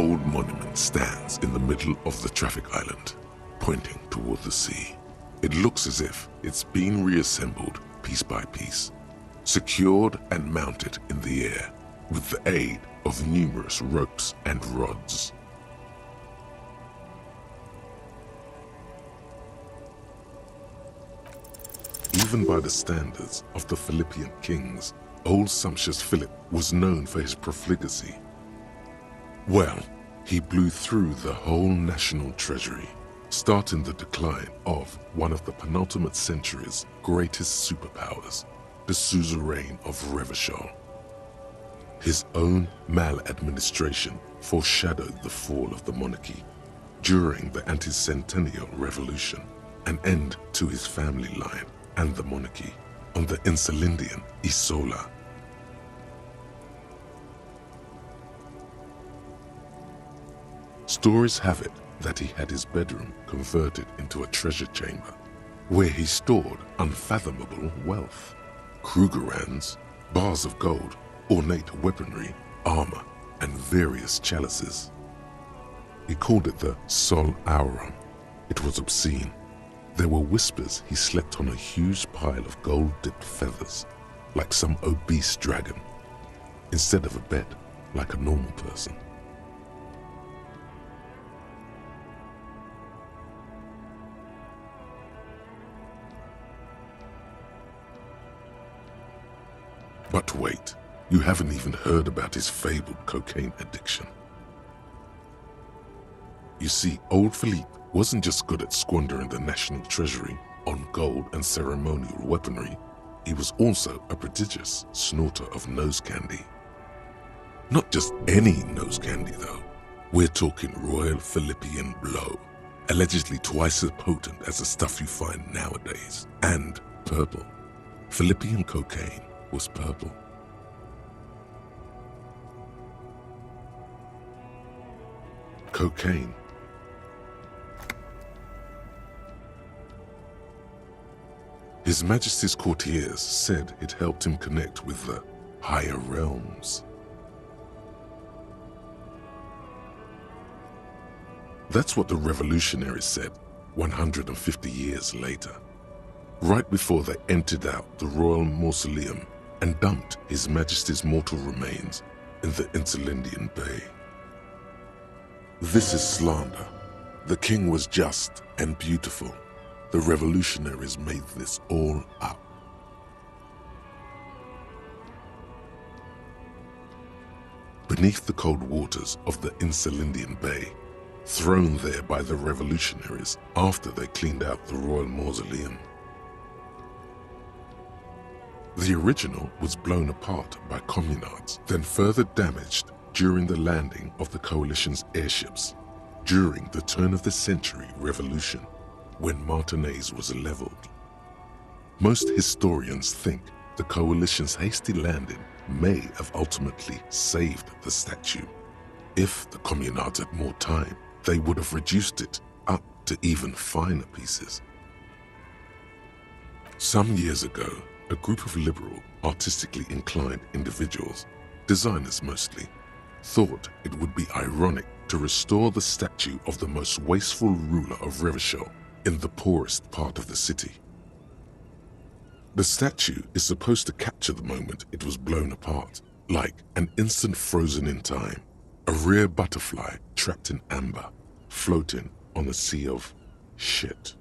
old monument stands in the middle of the traffic island, pointing toward the sea. It looks as if it's been reassembled piece by piece, secured and mounted in the air with the aid of numerous ropes and rods. Even by the standards of the Philippian kings, old sumptuous Philip was known for his profligacy. Well, he blew through the whole national treasury, starting the decline of one of the penultimate century's greatest superpowers, the suzerain of Revachol. His own maladministration foreshadowed the fall of the monarchy during the anti-centennial revolution, an end to his family line and the monarchy on the Insulindian Isola. Stories have it that he had his bedroom converted into a treasure chamber, where he stored unfathomable wealth, Krugerrands, bars of gold, ornate weaponry, armor, and various chalices. He called it the Sol Auron. It was obscene. There were whispers he slept on a huge pile of gold-dipped feathers, like some obese dragon, instead of a bed, like a normal person. But wait, you haven't even heard about his fabled cocaine addiction. You see, old Philippe wasn't just good at squandering the national treasury on gold and ceremonial weaponry, he was also a prodigious snorter of nose candy. Not just any nose candy though, we're talking Royal Philippian Blow, allegedly twice as potent as the stuff you find nowadays, and purple. Philippian cocaine was purple. Cocaine. His Majesty's courtiers said it helped him connect with the higher realms. That's what the revolutionaries said 150 years later, right before they emptied out the royal mausoleum and dumped His Majesty's mortal remains in the Elysium-Day Bay. This is slander. The king was just and beautiful. The revolutionaries made this all up. Beneath the cold waters of the Elysium Bay, thrown there by the revolutionaries after they cleaned out the royal mausoleum. The original was blown apart by communards, then further damaged during the landing of the coalition's airships during the turn-of-the-century revolution, when Martinez was leveled. Most historians think the coalition's hasty landing may have ultimately saved the statue. If the communards had more time, they would have reduced it up to even finer pieces. Some years ago, a group of liberal, artistically inclined individuals, designers mostly, thought it would be ironic to restore the statue of the most wasteful ruler of Revachol in the poorest part of the city. The statue is supposed to capture the moment it was blown apart, like an instant frozen in time, a rare butterfly trapped in amber, floating on a sea of shit.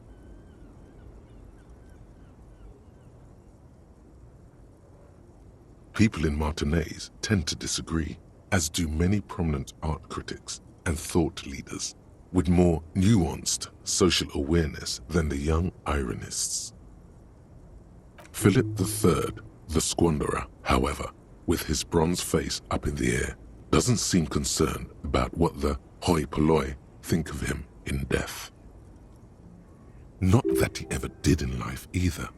People in Martinez tend to disagree, as do many prominent art critics and thought leaders with more nuanced social awareness than the young ironists. Philip III, the squanderer, however, with his bronze face up in the air, doesn't seem concerned about what the hoi polloi think of him in death. Not that he ever did in life either.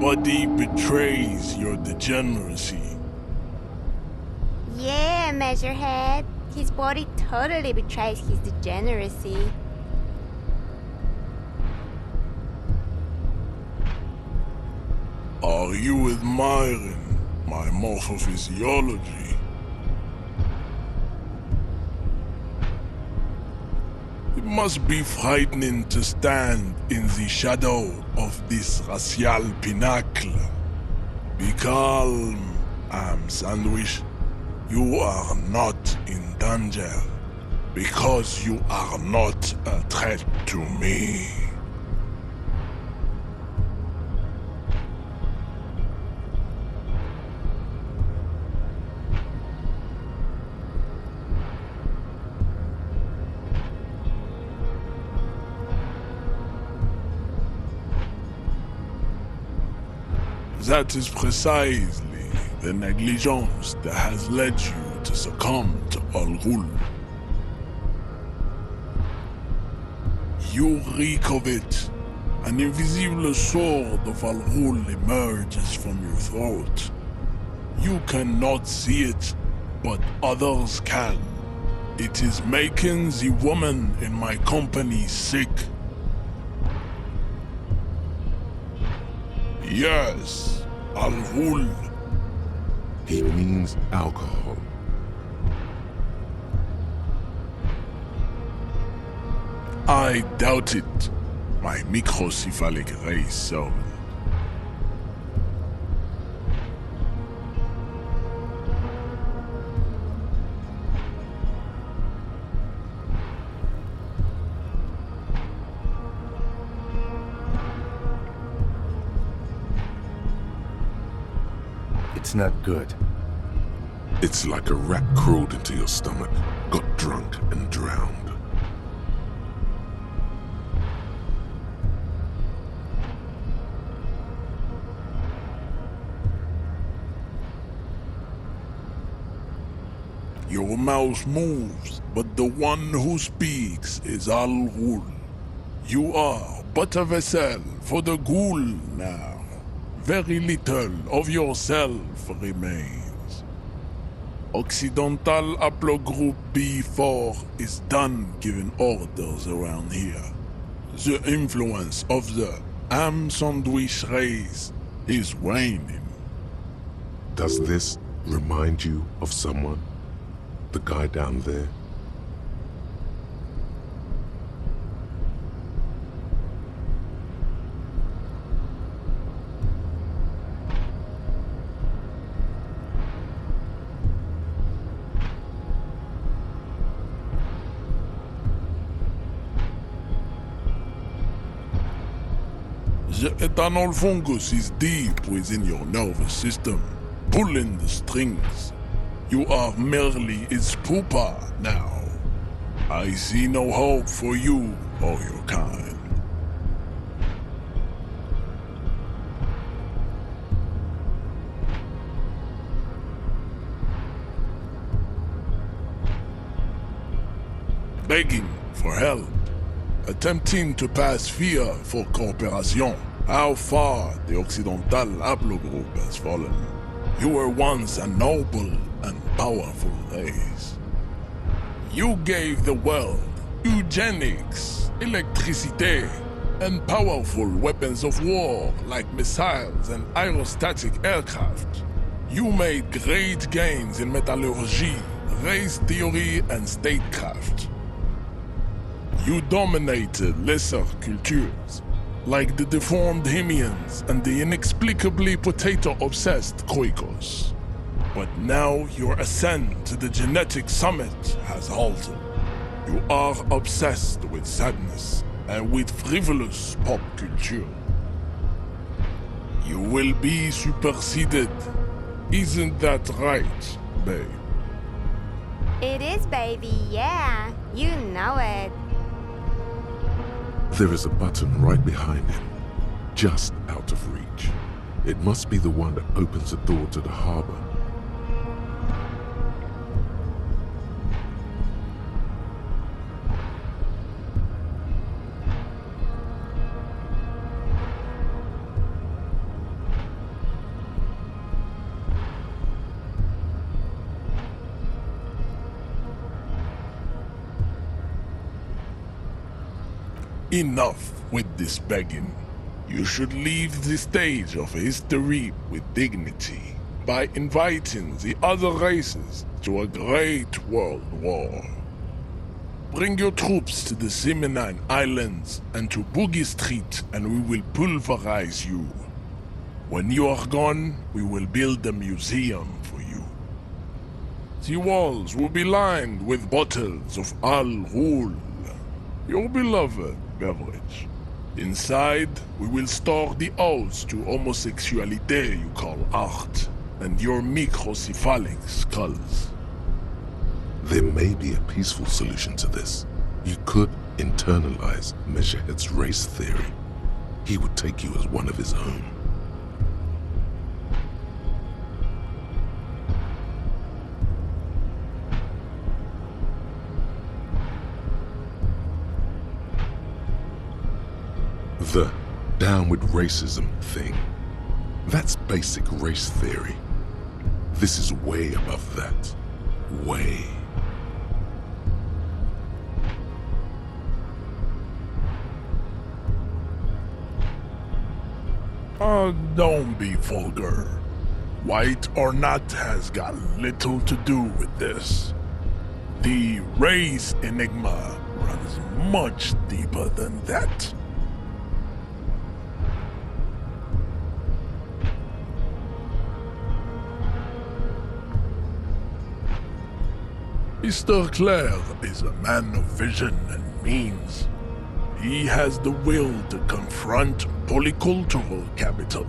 body betrays your degeneracy. Yeah, Measurehead. His body totally betrays his degeneracy. Are you admiring my morphophysiology? It must be frightening to stand in the shadow of this racial pinnacle. Be calm, Am Sandwich. You are not in danger because you are not a threat to me. That is precisely the negligence that has led you to succumb to Al-Ghul. You reek of it. An invisible sword of Al-Ghul emerges from your throat. You cannot see it, but others can. It is making the woman in my company sick. Yes, Al-Ghul. He means alcohol. I doubt it, my microcephalic race servant. It's not good. It's like a rat crawled into your stomach, got drunk and drowned. Your mouth moves, but the one who speaks is Al-Ghul. You are but a vessel for the Ghul now. Very little of yourself remains. Occidental Haplogroup B4 is done giving orders around here. The influence of the Am Sandwich race is waning. Does this remind you of someone? The guy down there? The ethanol fungus is deep within your nervous system, pulling the strings. You are merely its pupa now. I see no hope for you or your kind. Begging for help, attempting to pass fear for cooperation. How far the Occidental Haplogroup has fallen. You were once a noble and powerful race. You gave the world eugenics, electricity, and powerful weapons of war like missiles and aerostatic aircraft. You made great gains in metallurgy, race theory, and statecraft. You dominated lesser cultures, like the deformed Hemians and the inexplicably potato-obsessed Quakers. But now your ascent to the genetic summit has halted. You are obsessed with sadness and with frivolous pop culture. You will be superseded. Isn't that right, babe? It is, baby, yeah. You know it. There is a button right behind him, just out of reach. It must be the one that opens the door to the harbor. Enough with this begging. You should leave the stage of history with dignity by inviting the other races to a great world war. Bring your troops to the Simonine Islands and to Boogie Street and we will pulverize you. When you are gone, we will build a museum for you. The walls will be lined with bottles of Al Ghul, your beloved beverage. Inside, we will store the odes to homosexuality you call art, and your microcephalic skulls. There may be a peaceful solution to this. You could internalize Meshahed's race theory. He would take you as one of his own. The down with racism thing. That's basic race theory. This is way above that. Way. Don't be vulgar. White or not has got little to do with this. The race enigma runs much deeper than that. Mr. Clare is a man of vision and means. He has the will to confront polycultural capital,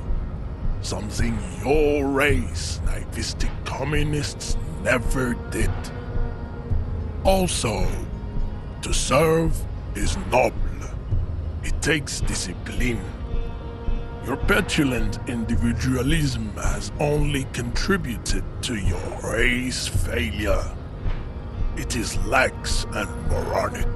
something your race, naivistic communists, never did. Also, to serve is noble. It takes discipline. Your petulant individualism has only contributed to your race failure. It is lax and moronic.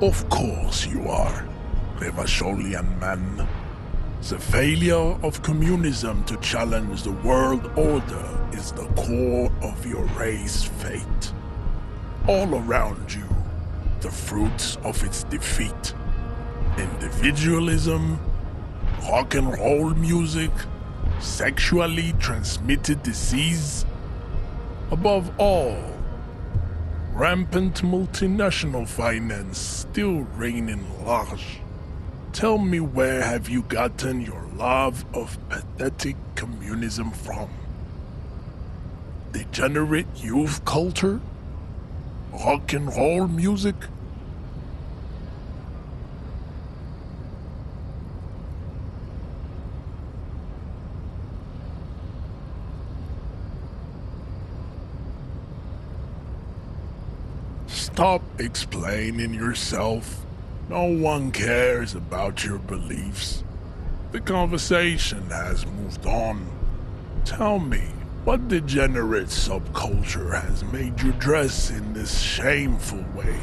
Of course you are, Revacholian man. The failure of communism to challenge the world order is the core of your race fate. All around you, the fruits of its defeat. Individualism, rock and roll music, sexually transmitted disease. Above all, rampant multinational finance still reigning large. Tell me, where have you gotten your love of pathetic communism from? Degenerate youth culture? Rock and roll music? Stop explaining yourself. No one cares about your beliefs. The conversation has moved on. Tell me, what degenerate subculture has made you dress in this shameful way?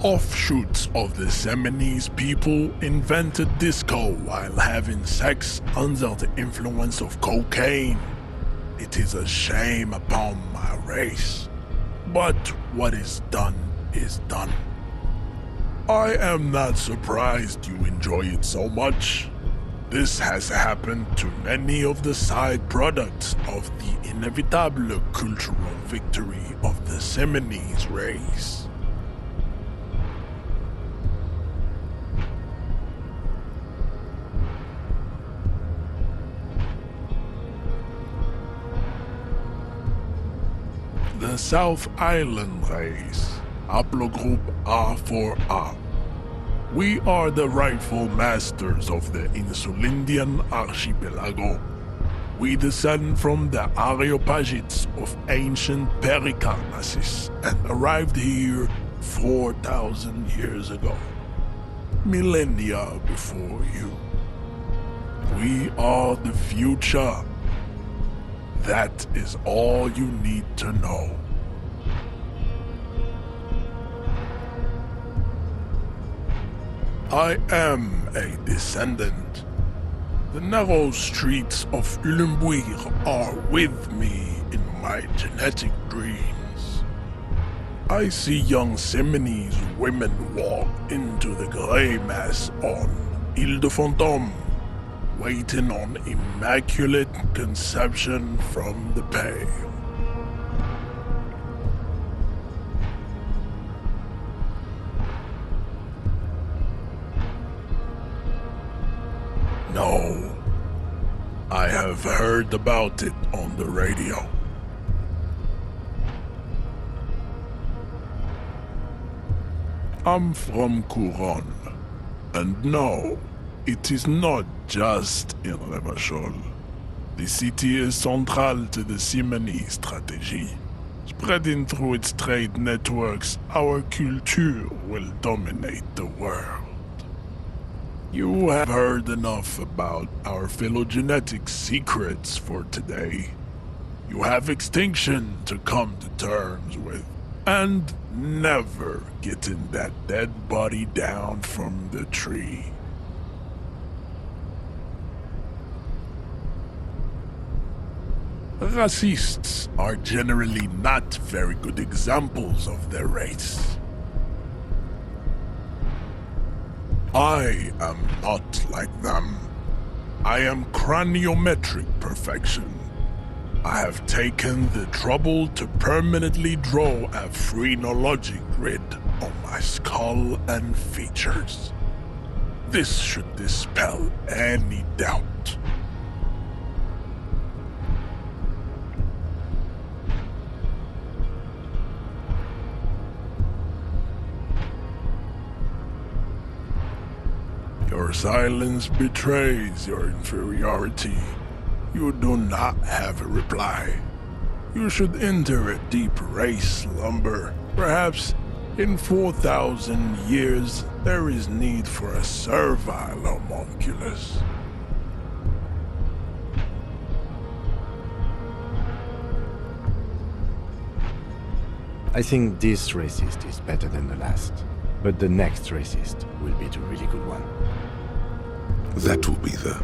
Offshoots of the Seminese people invented disco while having sex under the influence of cocaine. It is a shame upon my race. But what is done is done. I am not surprised you enjoy it so much. This has happened to many of the side products of the inevitable cultural victory of the Seminese race. The South Island race, haplogroup A4A. We are the rightful masters of the Insulindian archipelago. We descend from the Areopagites of ancient Pericarnassus and arrived here 4,000 years ago, millennia before you. We are the future. That is all you need to know. I am a descendant. The narrow streets of Elysium-Day are with me in my genetic dreams. I see young Seminoles women walk into the grey mass on Ile-de-Fantôme, waiting on immaculate conception from the pale. No, I have heard about it on the radio. I'm from Couronne, and no, it is not just in Revachol. The city is central to the Simony strategy. Spreading through its trade networks, our culture will dominate the world. You have heard enough about our phylogenetic secrets for today. You have extinction to come to terms with, and never getting that dead body down from the tree. Racists are generally not very good examples of their race. I am not like them. I am craniometric perfection. I have taken the trouble to permanently draw a phrenologic grid on my skull and features. This should dispel any doubt. Your silence betrays your inferiority. You do not have a reply. You should enter a deep race slumber. Perhaps in 4,000 years there is need for a servile homunculus. I think this racist is better than the last, but the next racist will be the really good one. That will be the...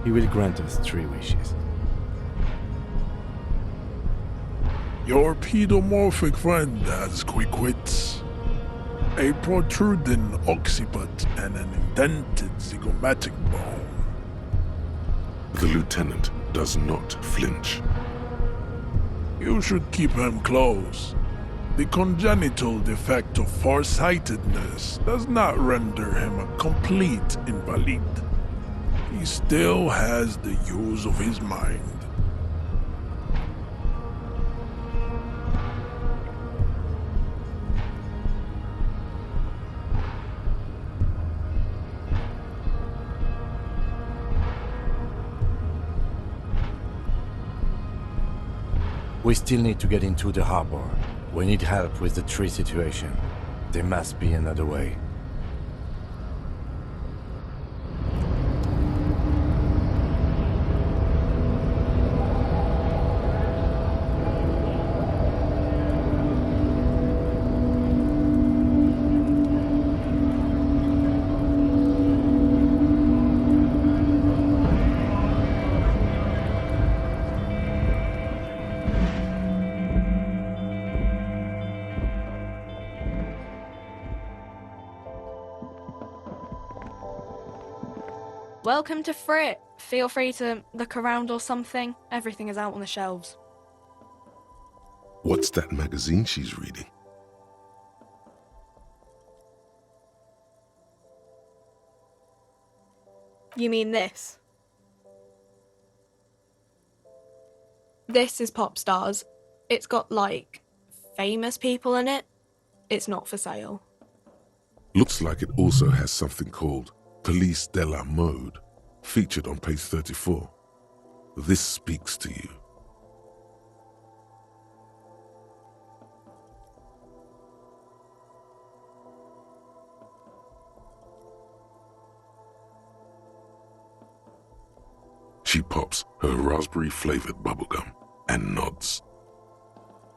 He will grant us 3 wishes. Your pedomorphic friend has quick wits. A protruding occiput and an indented zygomatic bone. The lieutenant does not flinch. You should keep him close. The congenital defect of farsightedness does not render him a complete invalid. He still has the use of his mind. We still need to get into the harbor. We need help with the tree situation. There must be another way. Welcome to Frit. Feel free to look around or something. Everything is out on the shelves. What's that magazine she's reading? You mean this? This is Pop Stars. It's got, like, famous people in it. It's not for sale. Looks like it also has something called Police de la Mode, featured on page 34. This speaks to you. She pops her raspberry-flavored bubblegum and nods.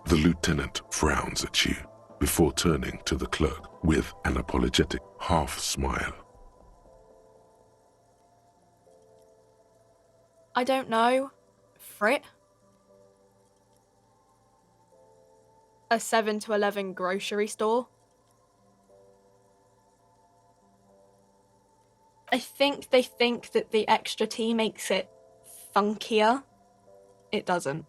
The lieutenant frowns at you before turning to the clerk with an apologetic half-smile. I don't know. Frit? A 7 to 11 grocery store? I think they think that the extra tea makes it funkier. It doesn't.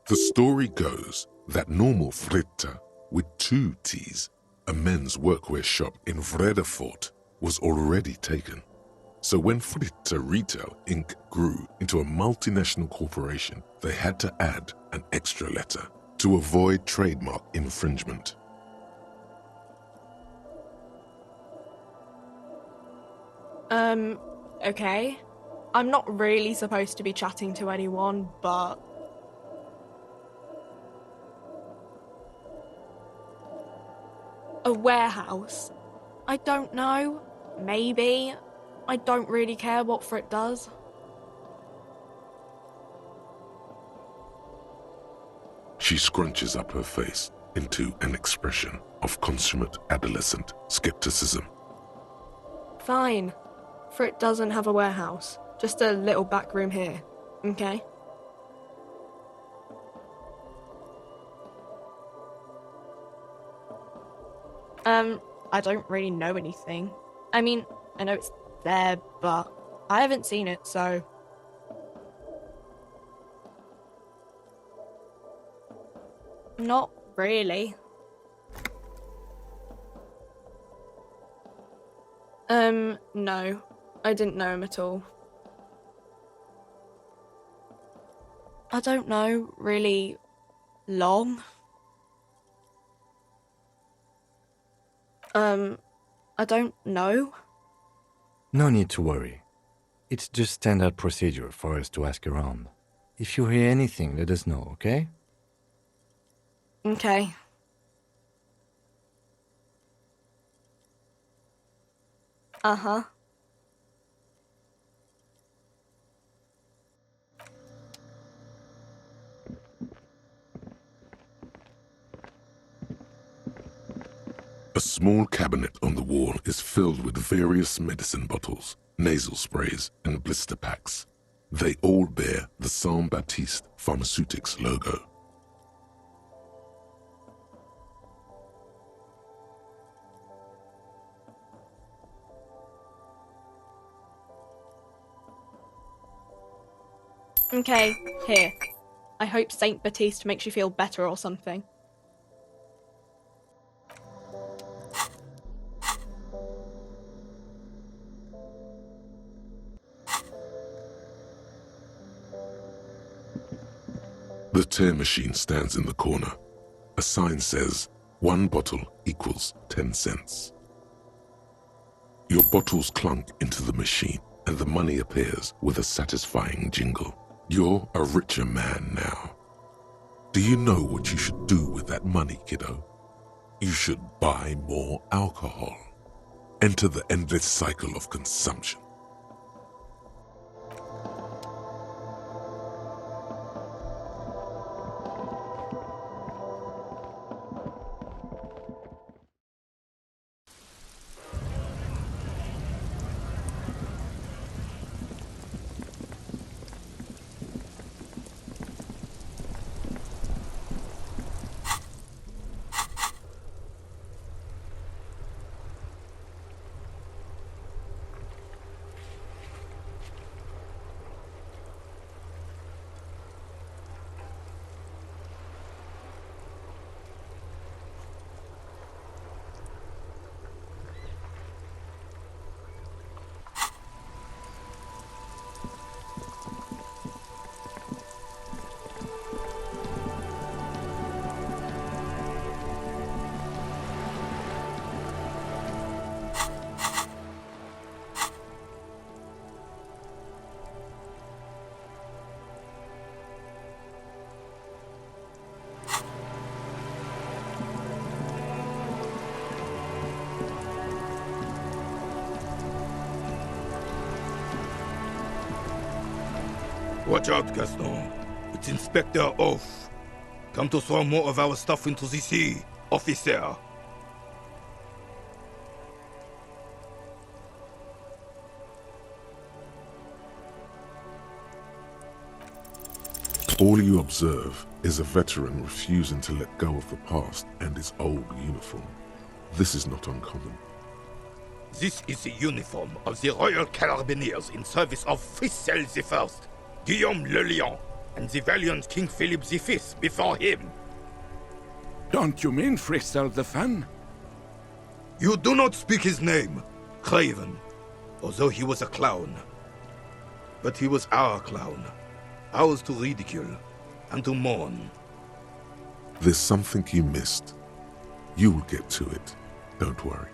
The story goes that normal Fritta with 2 T's, a men's workwear shop in Vredefort, was already taken. So when Fritta Retail Inc. grew into a multinational corporation, they had to add an extra letter to avoid trademark infringement. Okay. I'm not really supposed to be chatting to anyone, but... A warehouse? I don't know. Maybe. I don't really care what Frit does. She scrunches up her face into an expression of consummate adolescent skepticism. Fine. Frit doesn't have a warehouse. Just a little back room here. Okay? I don't really know anything. I mean, I know it's there, but I haven't seen it, so... Not really. No. I didn't know him at all. I don't know, really long. I don't know. No need to worry. It's just standard procedure for us to ask around. If you hear anything, let us know, okay? Okay. Uh-huh. A small cabinet on the wall is filled with various medicine bottles, nasal sprays, and blister packs. They all bear the Saint-Baptiste Pharmaceutics logo. Okay, here. I hope Saint Baptiste makes you feel better or something. The tear machine stands in the corner. A sign says, 1 bottle equals 10 cents. Your bottles clunk into the machine and the money appears with a satisfying jingle. You're a richer man now. Do you know what you should do with that money, kiddo? You should buy more alcohol. Enter the endless cycle of consumption. Watch out, Gaston. It's Inspector Oath. Come to throw more of our stuff into the sea, officer. All you observe is a veteran refusing to let go of the past and his old uniform. This is not uncommon. This is the uniform of the Royal Carabineers in service of Fritzell I, Guillaume le Lion, and the valiant King Philip V before him. Don't you mean Fritzell the Fan? You do not speak his name, Craven, although he was a clown. But he was our clown, ours to ridicule and to mourn. There's something you missed. You will get to it. Don't worry.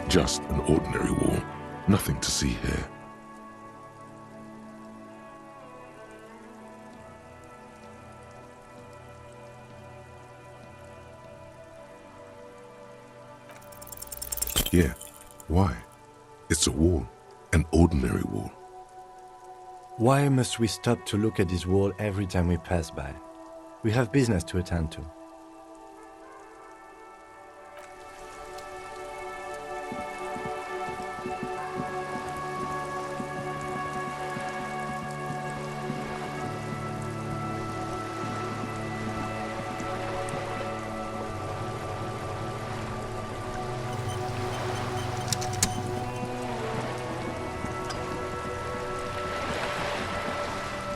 Just an ordinary wall. Nothing to see here. Yeah. Why? It's a wall. An ordinary wall. Why must we stop to look at this wall every time we pass by? We have business to attend to.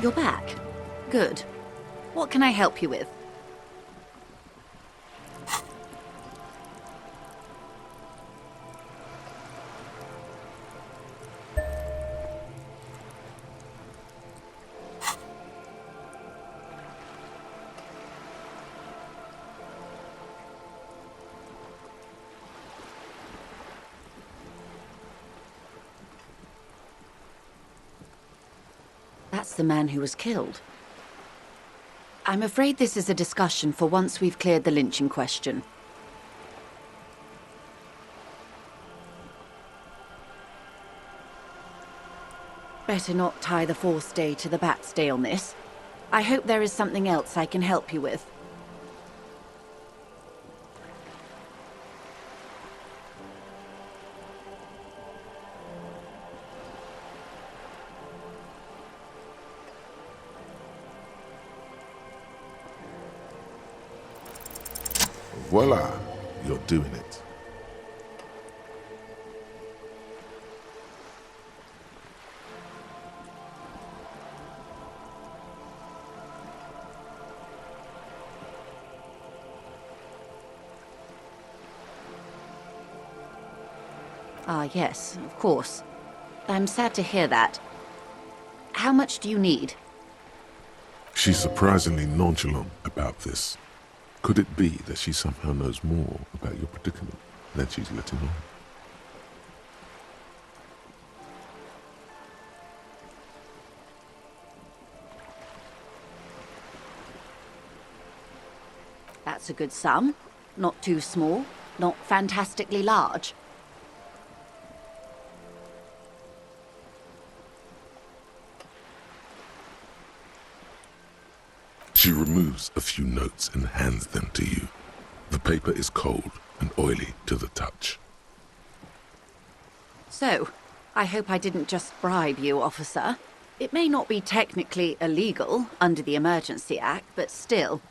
You're back. Good. What can I help you with? That's the man who was killed. I'm afraid this is a discussion for once we've cleared the lynching question. Better not tie the fourth day to the bat's day on this. I hope there is something else I can help you with. Voila! You're doing it. Ah, yes, of course. I'm sad to hear that. How much do you need? She's surprisingly nonchalant about this. Could it be that she somehow knows more about your predicament than she's letting on? That's a good sum. Not too small, not fantastically large. She removes a few notes and hands them to you. The paper is cold and oily to the touch. So, I hope I didn't just bribe you, officer. It may not be technically illegal under the Emergency Act, but still.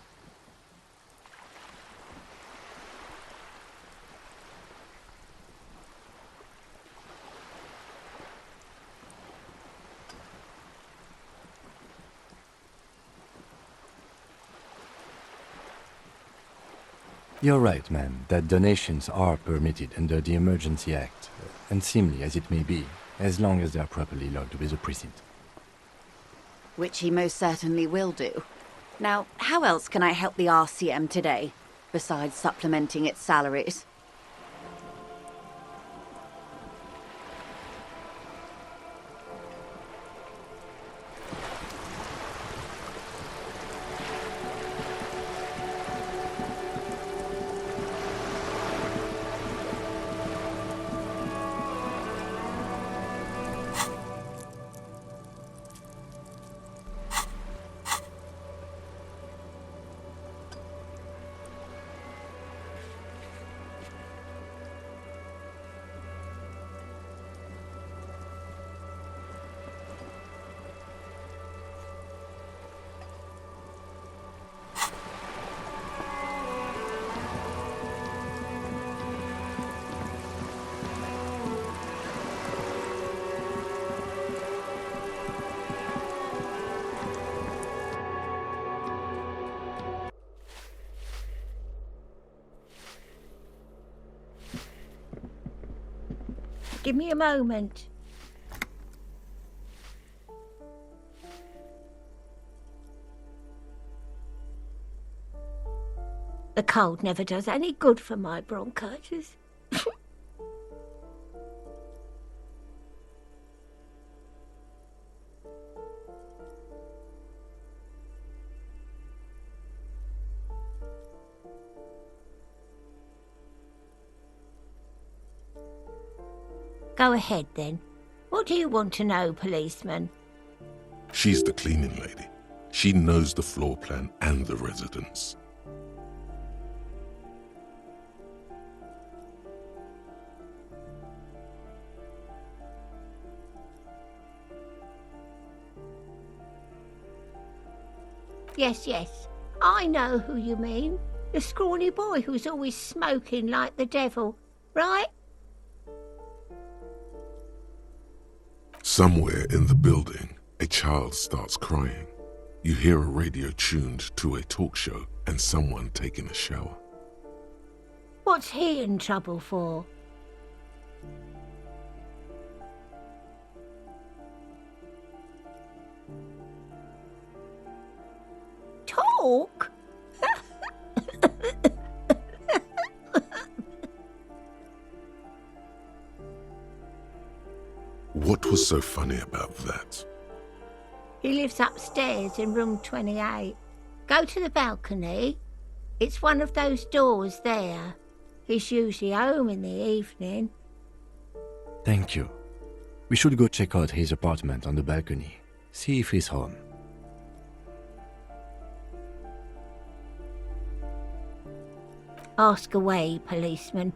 You're right, ma'am, that donations are permitted under the Emergency Act, unseemly as it may be, as long as they are properly logged with the precinct. Which he most certainly will do. Now, how else can I help the RCM today? besides supplementing its salaries. Give me a moment. The cold never does any good for my bronchitis. Go ahead, then. What do you want to know, policeman? She's the cleaning lady. She knows the floor plan and the residence. Yes, yes. I know who you mean. The scrawny boy who's always smoking like the devil, right? Somewhere in the building, a child starts crying. You hear a radio tuned to a talk show and someone taking a shower. What's he in trouble for? Talk? What was so funny about that? He lives upstairs in room 28. Go to the balcony. It's one of those doors there. He's usually home in the evening. Thank you. We should go check out his apartment on the balcony. See if he's home. Ask away, policeman.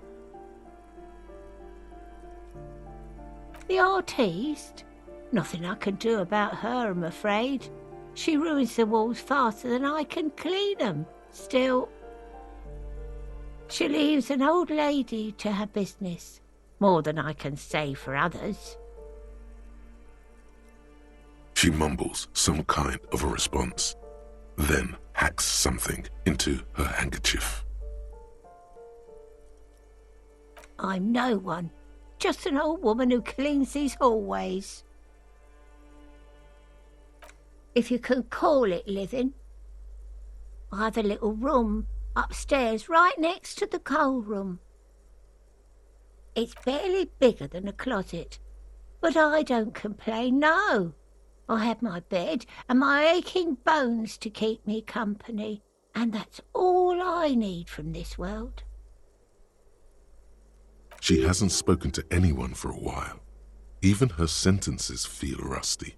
The artiste? Nothing I can do about her, I'm afraid. She ruins the walls faster than I can clean them. Still, she leaves an old lady to her business. More than I can say for others. She mumbles some kind of a response, then hacks something into her handkerchief. I'm no one. Just an old woman who cleans these hallways. If you can call it living. I have a little room upstairs right next to the coal room. It's barely bigger than a closet, but I don't complain, no. I have my bed and my aching bones to keep me company, and that's all I need from this world. She hasn't spoken to anyone for a while. Even her sentences feel rusty.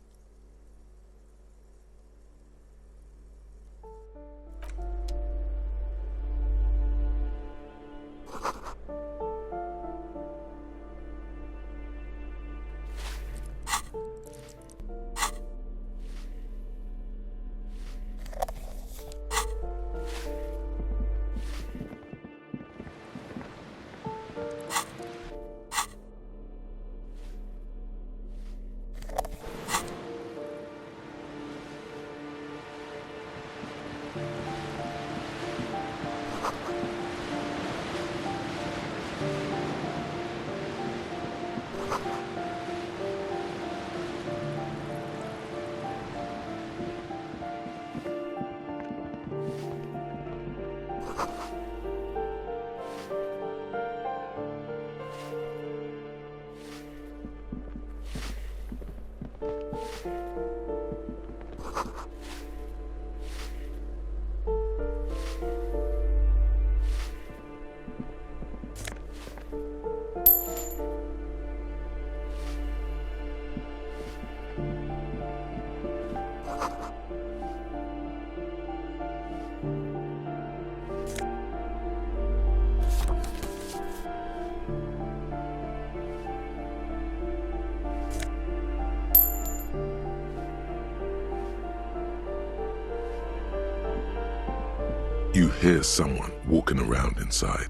You hear someone walking around inside,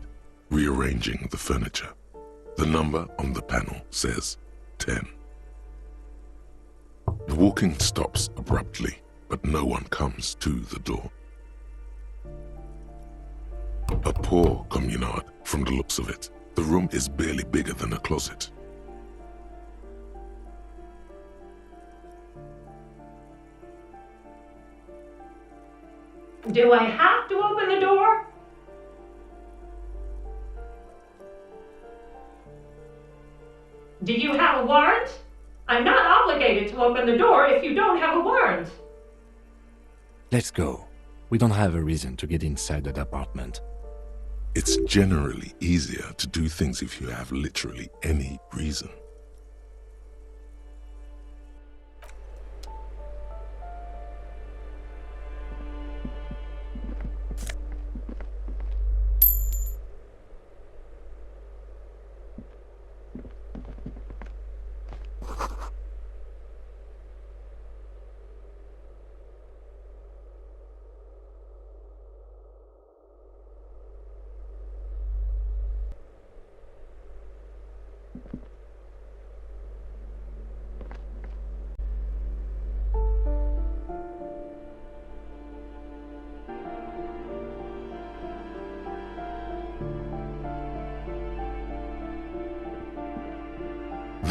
rearranging the furniture. The number on the panel says 10. The walking stops abruptly, but no one comes to the door. A poor communard, from the looks of it. The room is barely bigger than a closet. Do I have to open the door? Do you have a warrant? I'm not obligated to open the door if you don't have a warrant. Let's go. We don't have a reason to get inside that apartment. It's generally easier to do things if you have literally any reason.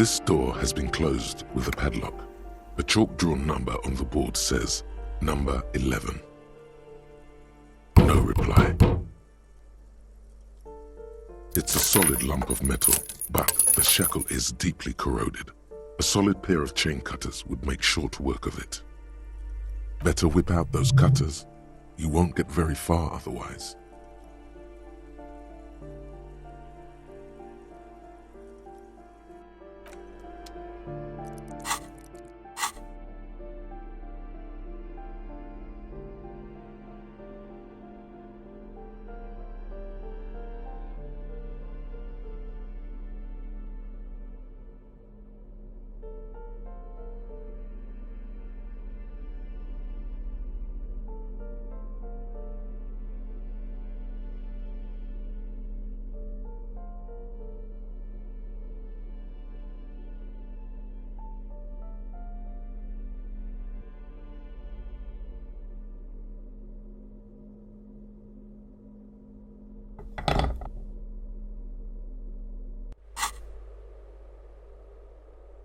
This door has been closed with a padlock. A chalk-drawn number on the board says, number 11. No reply. It's a solid lump of metal, but the shackle is deeply corroded. A solid pair of chain cutters would make short work of it. Better whip out those cutters. You won't get very far otherwise.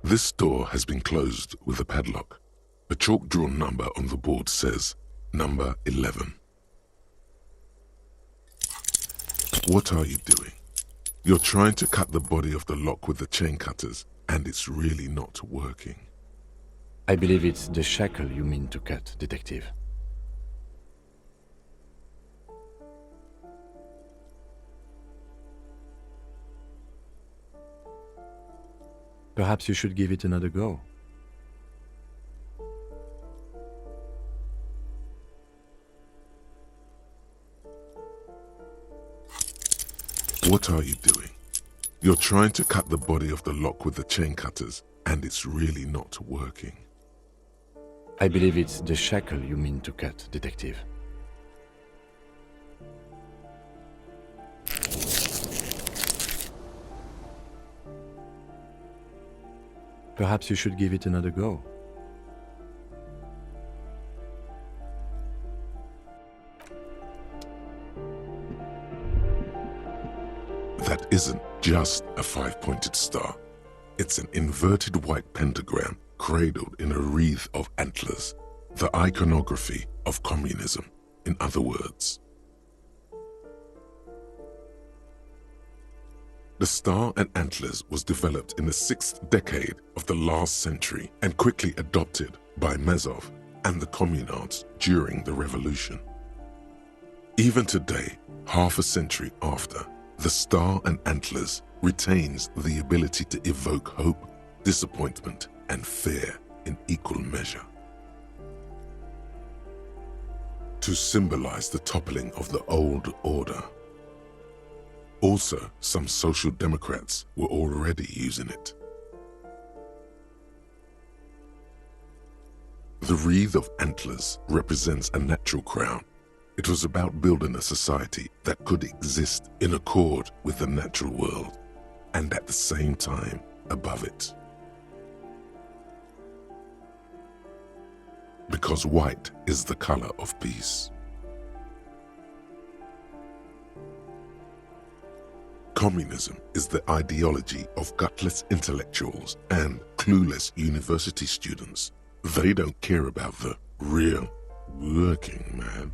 This door has been closed with a padlock. A chalk-drawn number on the board says, number 11. What are you doing? You're trying to cut the body of the lock with the chain cutters, and it's really not working. I believe it's the shackle you mean to cut, Detective. Perhaps you should give it another go. What are you doing? You're trying to cut the body of the lock with the chain cutters, and it's really not working. I believe it's the shackle you mean to cut, Detective. Perhaps you should give it another go. That isn't just a five-pointed star. It's an inverted white pentagram cradled in a wreath of antlers, the iconography of communism, in other words. The star and antlers was developed in the 6th decade of the last century and quickly adopted by Mazov and the communards during the revolution. Even today, half a century after, the star and antlers retains the ability to evoke hope, disappointment, and fear in equal measure. To symbolize the toppling of the old order. Also, some social democrats were already using it. The wreath of antlers represents a natural crown. It was about building a society that could exist in accord with the natural world, and at the same time above it. Because white is the color of peace. Communism is the ideology of gutless intellectuals and clueless university students. They don't care about the real working man.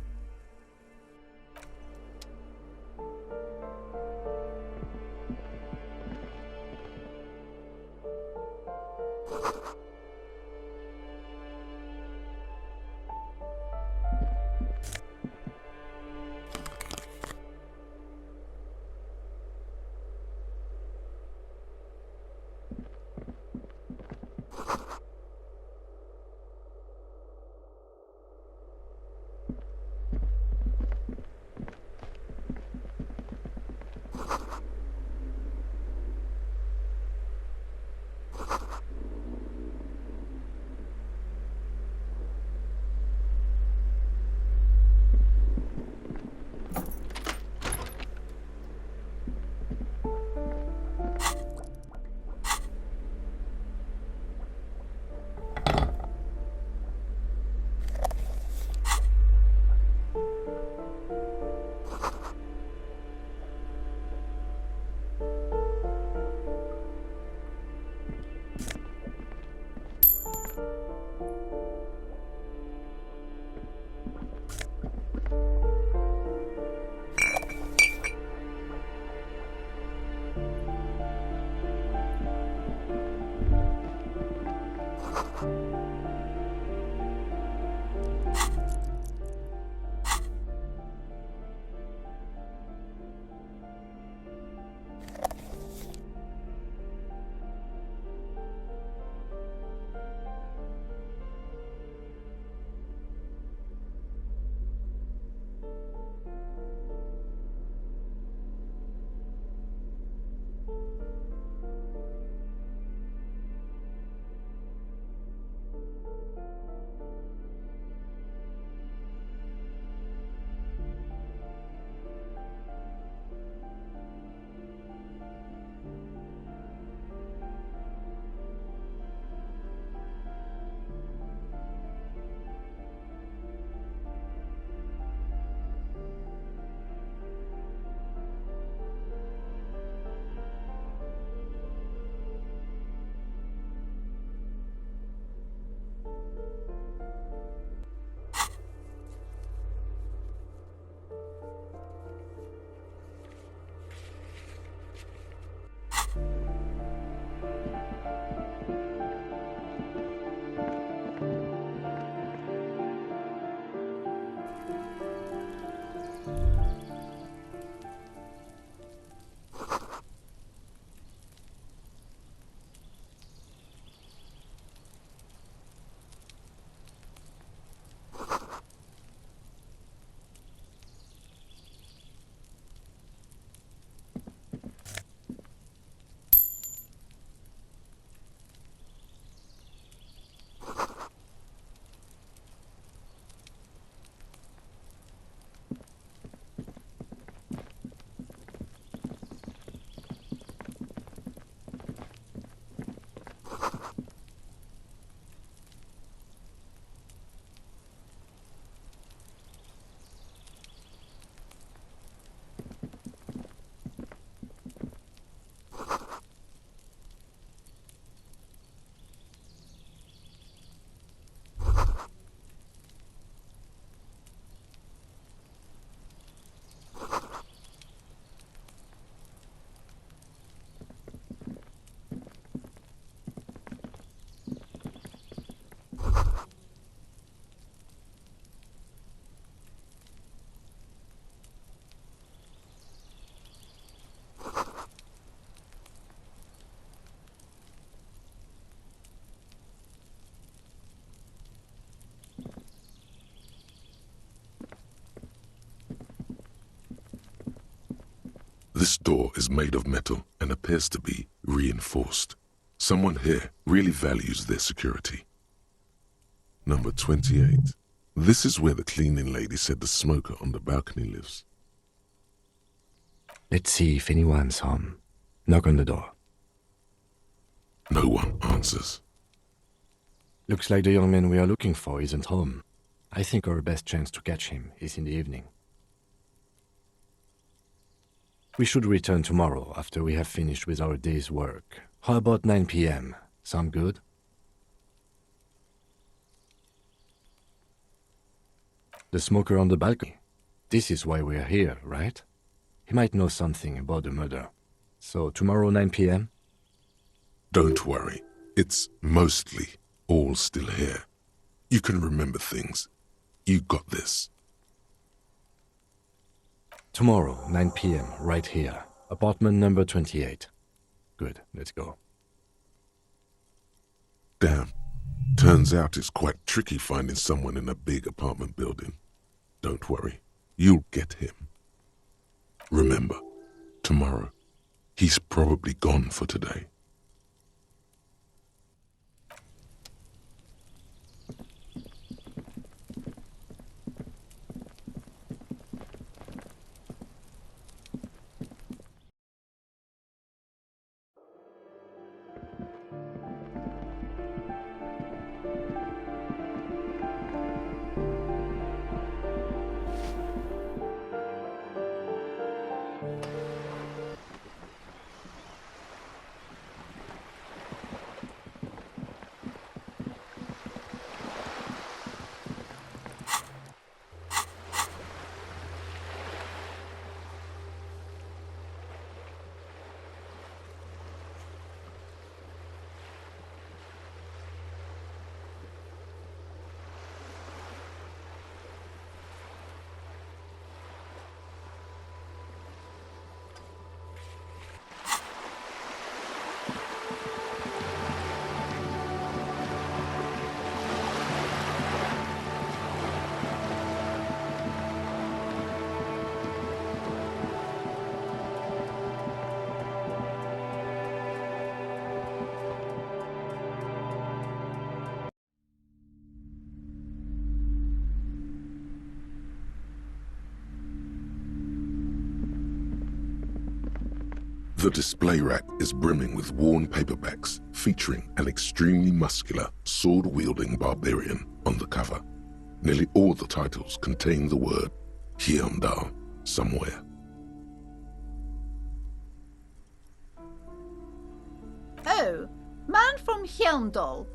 This door is made of metal and appears to be reinforced. Someone here really values their security. Number 28. This is where the cleaning lady said the smoker on the balcony lives. Let's see if anyone's home. Knock on the door. No one answers. Looks like the young man we are looking for isn't home. I think our best chance to catch him is in the evening. We should return tomorrow after we have finished with our day's work. How about 9 p.m.? Sound good? The smoker on the balcony. This is why we're here, right? He might know something about the murder. So tomorrow 9 p.m.? Don't worry. It's mostly all still here. You can remember things. You got this. Tomorrow, 9 p.m., right here. Apartment number 28. Good, let's go. Damn. Turns out it's quite tricky finding someone in a big apartment building. Don't worry. You'll get him. Remember, tomorrow, he's probably gone for today. The display rack is brimming with worn paperbacks featuring an extremely muscular, sword-wielding barbarian on the cover. Nearly all the titles contain the word Heimdall somewhere. Oh, Man from Heimdall.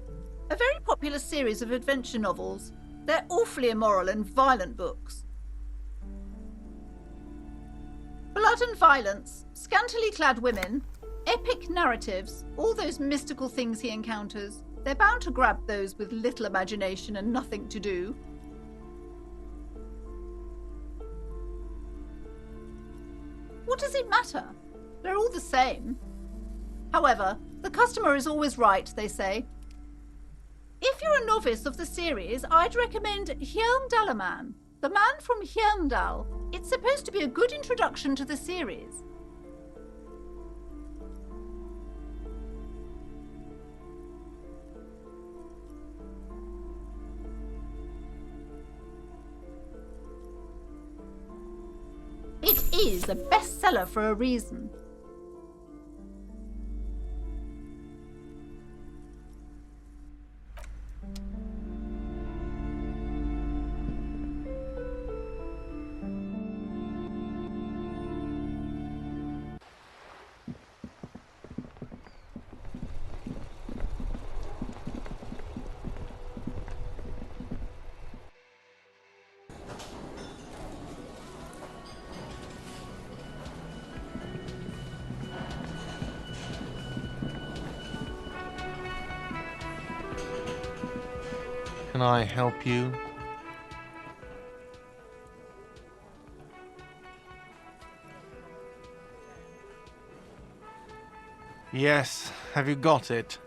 A very popular series of adventure novels. They're awfully immoral and violent books. Blood and violence, scantily clad women, epic narratives, all those mystical things he encounters. They're bound to grab those with little imagination and nothing to do. What does it matter? They're all the same. However, the customer is always right, they say. If you're a novice of the series, I'd recommend Heimdallaman, the Man from Heimdall. It's supposed to be a good introduction to the series. It is a bestseller for a reason. Can I help you? Yes, have you got it?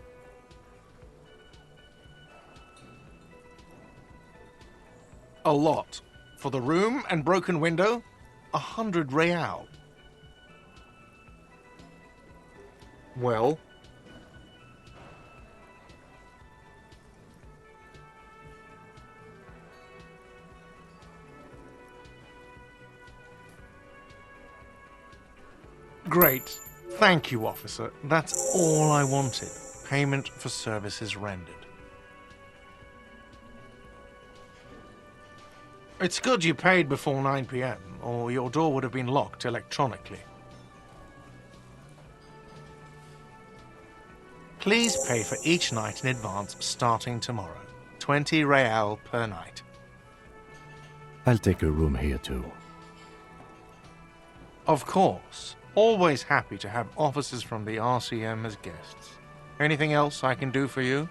A lot. For the room and broken window, 100 real. Well? Great. Thank you, officer. That's all I wanted. Payment for services rendered. It's good you paid before 9 p.m., or your door would have been locked electronically. Please pay for each night in advance starting tomorrow. 20 real per night. I'll take a room here too. Of course. Always happy to have officers from the RCM as guests. Anything else I can do for you?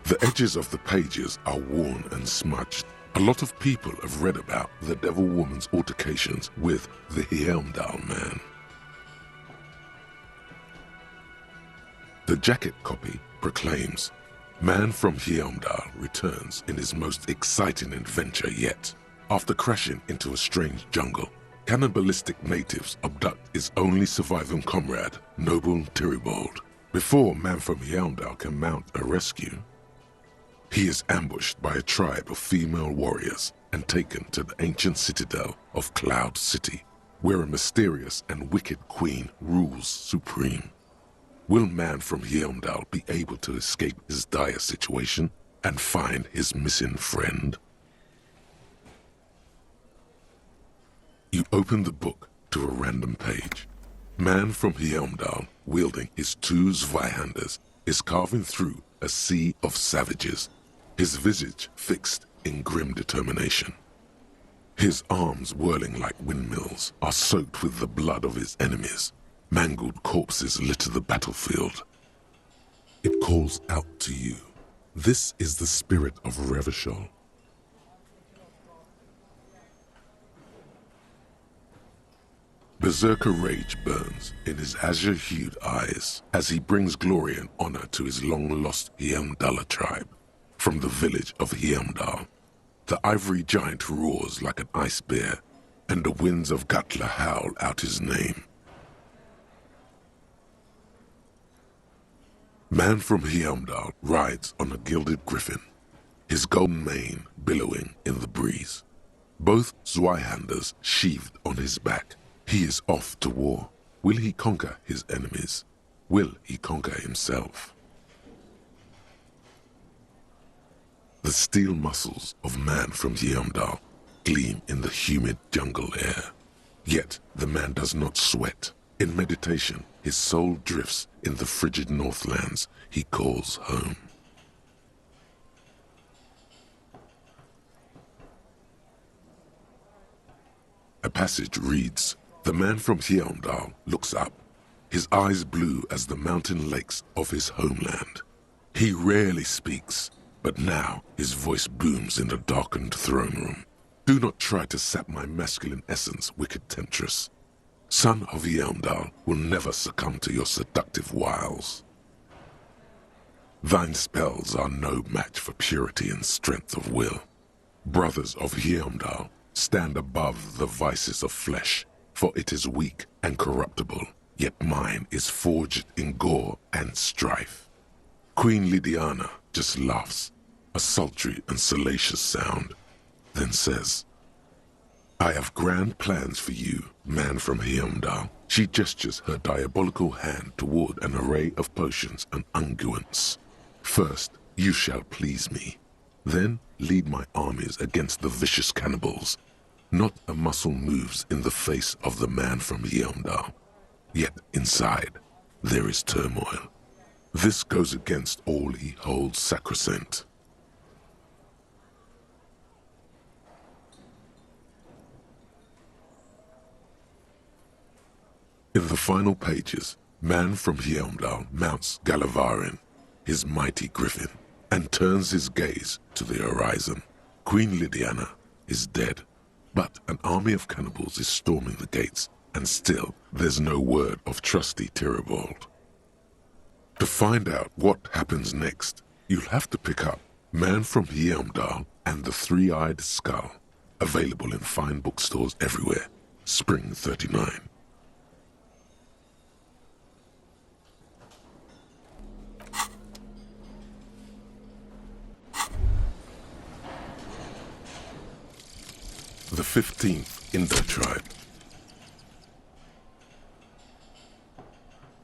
The edges of the pages are worn and smudged. A lot of people have read about the Devil Woman's altercations with the Hehe man. The jacket copy proclaims, "Man from Hehe returns in his most exciting adventure yet. After crashing into a strange jungle, cannibalistic natives abduct his only surviving comrade, Noble Tiribold. Before Man from Hehe can mount a rescue, he is ambushed by a tribe of female warriors and taken to the ancient citadel of Cloud City, where a mysterious and wicked queen rules supreme. Will Man from Hehe be able to escape his dire situation and find his missing friend?" You open the book to a random page. Man from Hehe, wielding his 2 Zweihanders, is carving through a sea of savages, his visage fixed in grim determination. His arms, whirling like windmills, are soaked with the blood of his enemies. Mangled corpses litter the battlefield. It calls out to you. This is the spirit of Revachol. Berserker rage burns in his azure-hued eyes as he brings glory and honor to his long-lost Heimdall tribe. From the village of Heimdall, the ivory giant roars like an ice bear, and the winds of Gatla howl out his name. Man from Heimdall rides on a gilded griffin, his golden mane billowing in the breeze. Both Zweihanders sheathed on his back. He is off to war. Will he conquer his enemies? Will he conquer himself? The steel muscles of Man from Heimdall gleam in the humid jungle air. Yet the man does not sweat. In meditation, his soul drifts in the frigid northlands he calls home. A passage reads, "The man from Heimdall looks up, his eyes blue as the mountain lakes of his homeland. He rarely speaks, but now his voice booms in the darkened throne room. Do not try to sap my masculine essence, wicked temptress. Son of Heimdall will never succumb to your seductive wiles. Thine spells are no match for purity and strength of will. Brothers of Heimdall, stand above the vices of flesh, for it is weak and corruptible, yet mine is forged in gore and strife." Queen Lydiana just laughs, a sultry and salacious sound, then says, "I have grand plans for you, Man from Heimdall." She gestures her diabolical hand toward an array of potions and unguents. "First, you shall please me. Then lead my armies against the vicious cannibals. Not a muscle moves in the face of the Man from Heimdall. Yet inside, there is turmoil. This goes against all he holds sacrosanct. In the final pages, man from Heimdall mounts Galavarin, his mighty griffin, and turns his gaze to the horizon. Queen Lydiana is dead, but an army of cannibals is storming the gates, and still there's no word of trusty Tyribald. To find out what happens next, you'll have to pick up Man from Heimdall and the Three-Eyed Skull, available in fine bookstores everywhere. Spring 39. The 15th Indo-Tribe.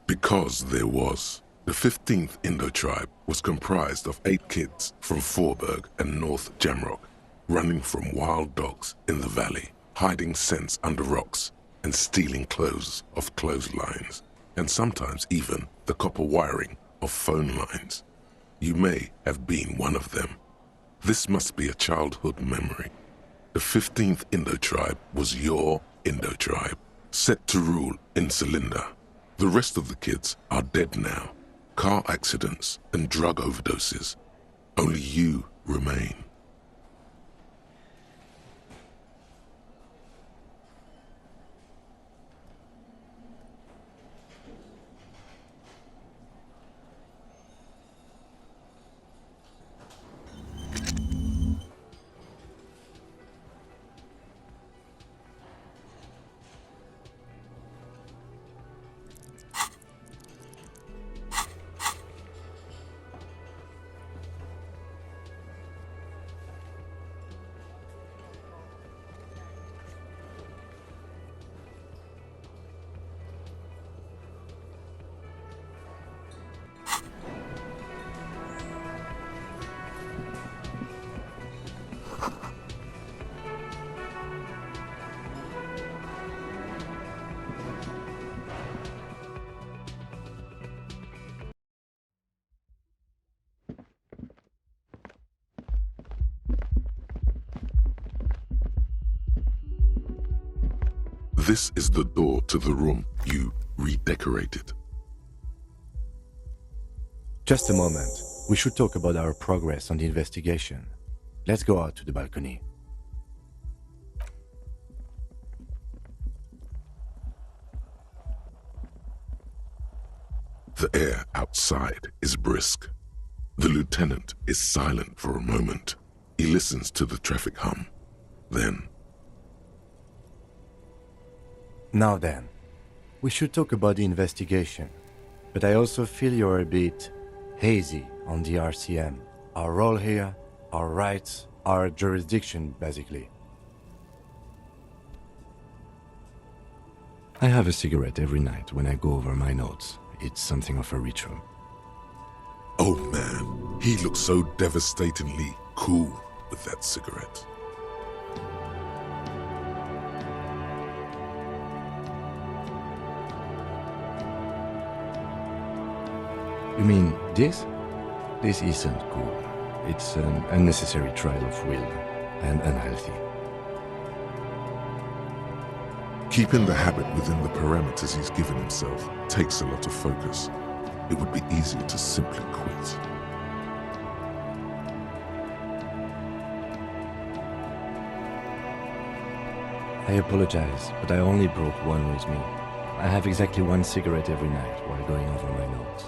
Because there was. The 15th Indo-Tribe was comprised of 8 kids from Forberg and North Jamrock, running from wild dogs in the valley, hiding scents under rocks, and stealing clothes off clotheslines, and sometimes even the copper wiring of phone lines. You may have been one of them. This must be a childhood memory. The 15th Indo-Tribe was your Indo-Tribe, set to rule in Celinda. The rest of the kids are dead now. Car accidents and drug overdoses. Only you remain. This is the door to the room you redecorated. Just a moment. We should talk about our progress on the investigation. Let's go out to the balcony. The air outside is brisk. The lieutenant is silent for a moment. He listens to the traffic hum. Then, Now then, we should talk about the investigation. But I also feel you're a bit hazy on the RCM. Our role here, our rights, our jurisdiction, basically. I have a cigarette every night when I go over my notes. It's something of a ritual. oh man, he looks so devastatingly cool with that cigarette. You mean this? This isn't cool. It's an unnecessary trial of will, and unhealthy. Keeping the habit within the parameters he's given himself takes a lot of focus. It would be easier to simply quit. I apologize, but I only brought one with me. I have exactly one cigarette every night while going over my notes.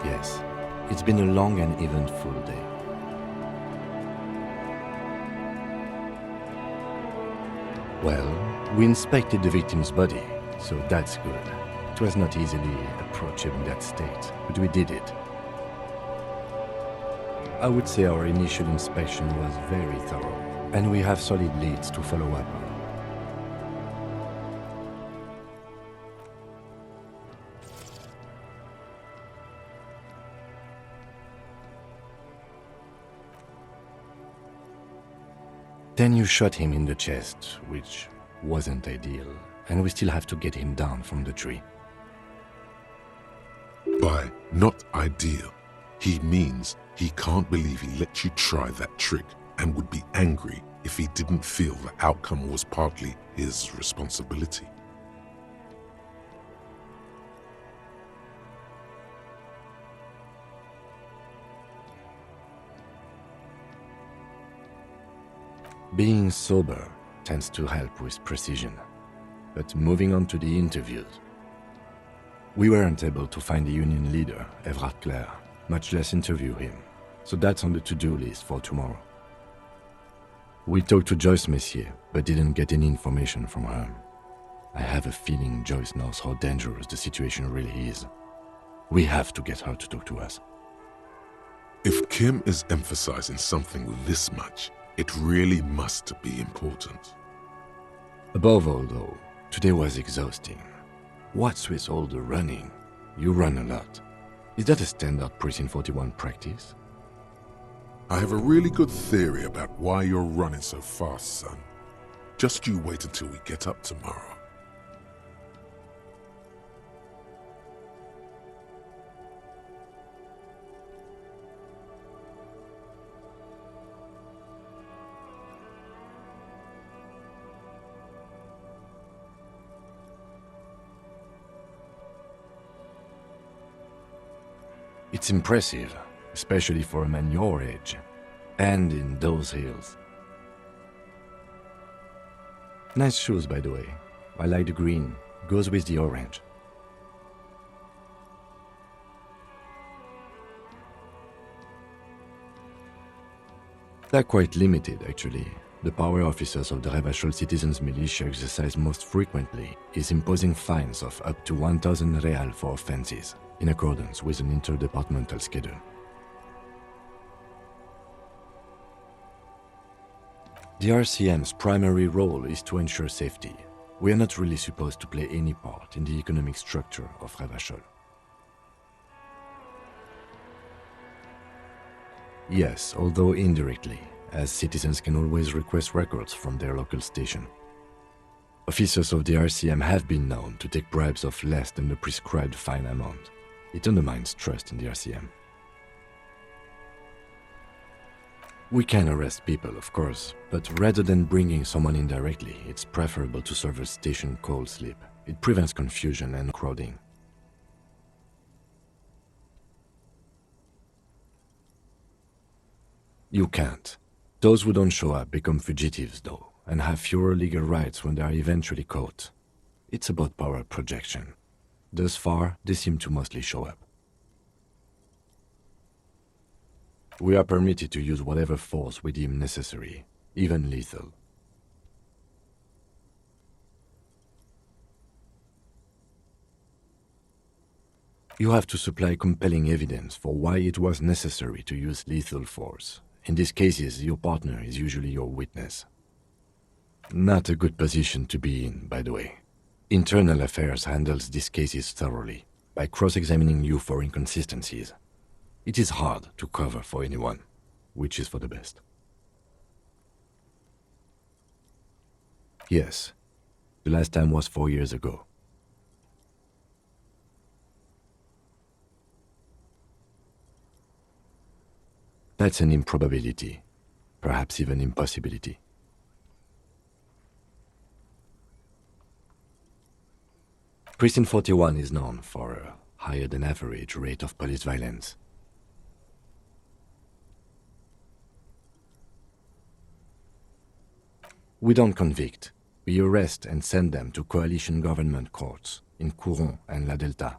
Yes, it's been a long and eventful day. Well, we inspected the victim's body, so that's good. It was not easily approachable in that state, but we did it. I would say our initial inspection was very thorough, and we have solid leads to follow up on. Then you shot him in the chest, which wasn't ideal. and we still have to get him down from the tree. By not ideal, he means he can't believe he let you try that trick and would be angry if he didn't feel the outcome was partly his responsibility. Being sober tends to help with precision, but moving on to the interviews. We weren't able to find the union leader, Everard Clare, much less interview him, so that's on the to-do list for tomorrow. We talked to Joyce Messier, but didn't get any information from her. I have a feeling Joyce knows how dangerous the situation really is. We have to get her to talk to us. If Kim is emphasizing something this much, it really must be important. Above all, though, today was exhausting. What's with all the running? You run a lot. Is that a standard Precinct 41 practice? I have a really good theory about why you're running so fast, son. Just you wait until we get up tomorrow. It's impressive, especially for a man your age, and in those hills. Nice shoes, by the way. I like the green, goes with the orange. They're quite limited, actually. The power officers of the Revachol Citizens Militia exercise most frequently is imposing fines of up to 1,000 real for offenses, in accordance with an interdepartmental schedule. The RCM's primary role is to ensure safety. We are not really supposed to play any part in the economic structure of Revachol. Yes, although indirectly, as citizens can always request records from their local station. Officers of the RCM have been known to take bribes of less than the prescribed fine amount. It undermines trust in the RCM. We can arrest people, of course, but rather than bringing someone in directly, it's preferable to serve a station cold sleep. It prevents confusion and crowding. You can't. Those who don't show up become fugitives, though, and have fewer legal rights when they are eventually caught. It's about power projection. Thus far, they seem to mostly show up. We are permitted to use whatever force we deem necessary, even lethal. You have to supply compelling evidence for why it was necessary to use lethal force. In these cases, your partner is usually your witness. Not a good position to be in, by the way. Internal Affairs handles these cases thoroughly, by cross-examining you for inconsistencies. It is hard to cover for anyone, which is for the best. Yes, the last time was 4 years ago. That's an improbability, perhaps even impossibility. Precinct 41 is known for a higher than average rate of police violence. We don't convict. We arrest and send them to coalition government courts in Couronne and La Delta.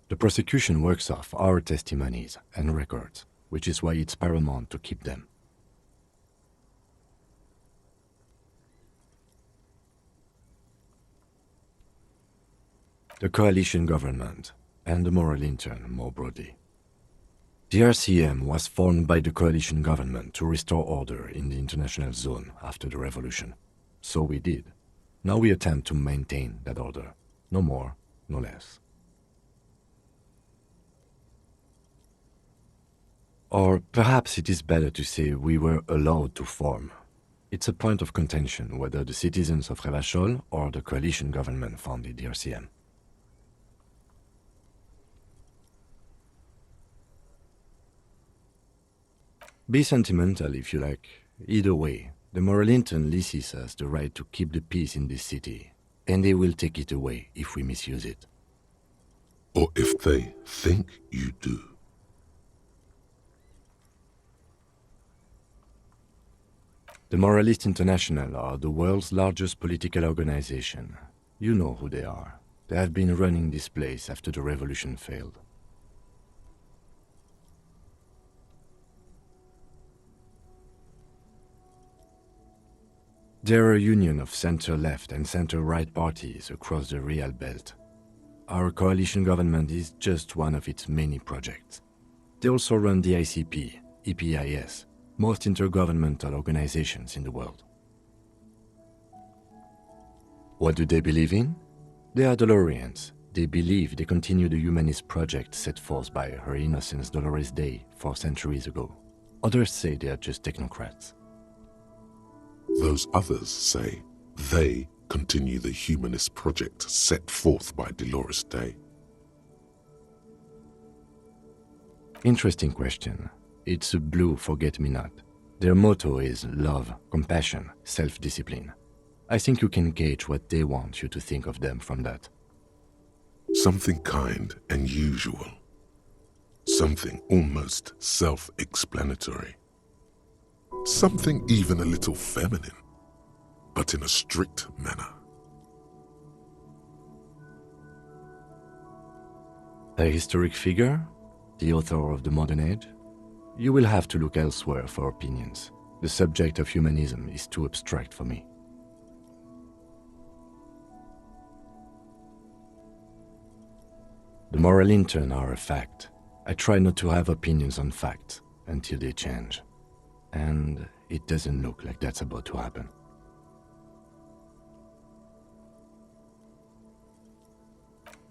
The prosecution works off our testimonies and records, which is why it's paramount to keep them. The coalition government, and the moral intern more broadly. The RCM was formed by the coalition government to restore order in the international zone after the revolution. So we did. Now we attempt to maintain that order. No more, no less. Or perhaps it is better to say we were allowed to form. It's a point of contention whether the citizens of Revachol or the coalition government founded the RCM. Be sentimental if you like. Either way, the Moralinton leases us the right to keep the peace in this city, and they will take it away if we misuse it. Or if they think you do. The Moralist International are the world's largest political organization. You know who they are. They have been running this place after the revolution failed. They're a union of center-left and center-right parties across the Real Belt. Our coalition government is just one of its many projects. They also run the ICP, EPIS, most intergovernmental organizations in the world. What do they believe in? They are Dolorians. They believe they continue the humanist project set forth by Her Innocence Dolores Day 4 centuries ago. Others say they are just technocrats. Those others say they continue the humanist project set forth by Dolores Day. Interesting question. It's a blue forget-me-not. Their motto is love, compassion, self-discipline. I think you can gauge what they want you to think of them from that. Something kind and usual. Something almost self-explanatory. Something even a little feminine, but in a strict manner. A historic figure? The author of the modern age? You will have to look elsewhere for opinions. The subject of humanism is too abstract for me. The Moralinton are a fact. I try not to have opinions on facts until they change. And it doesn't look like that's about to happen.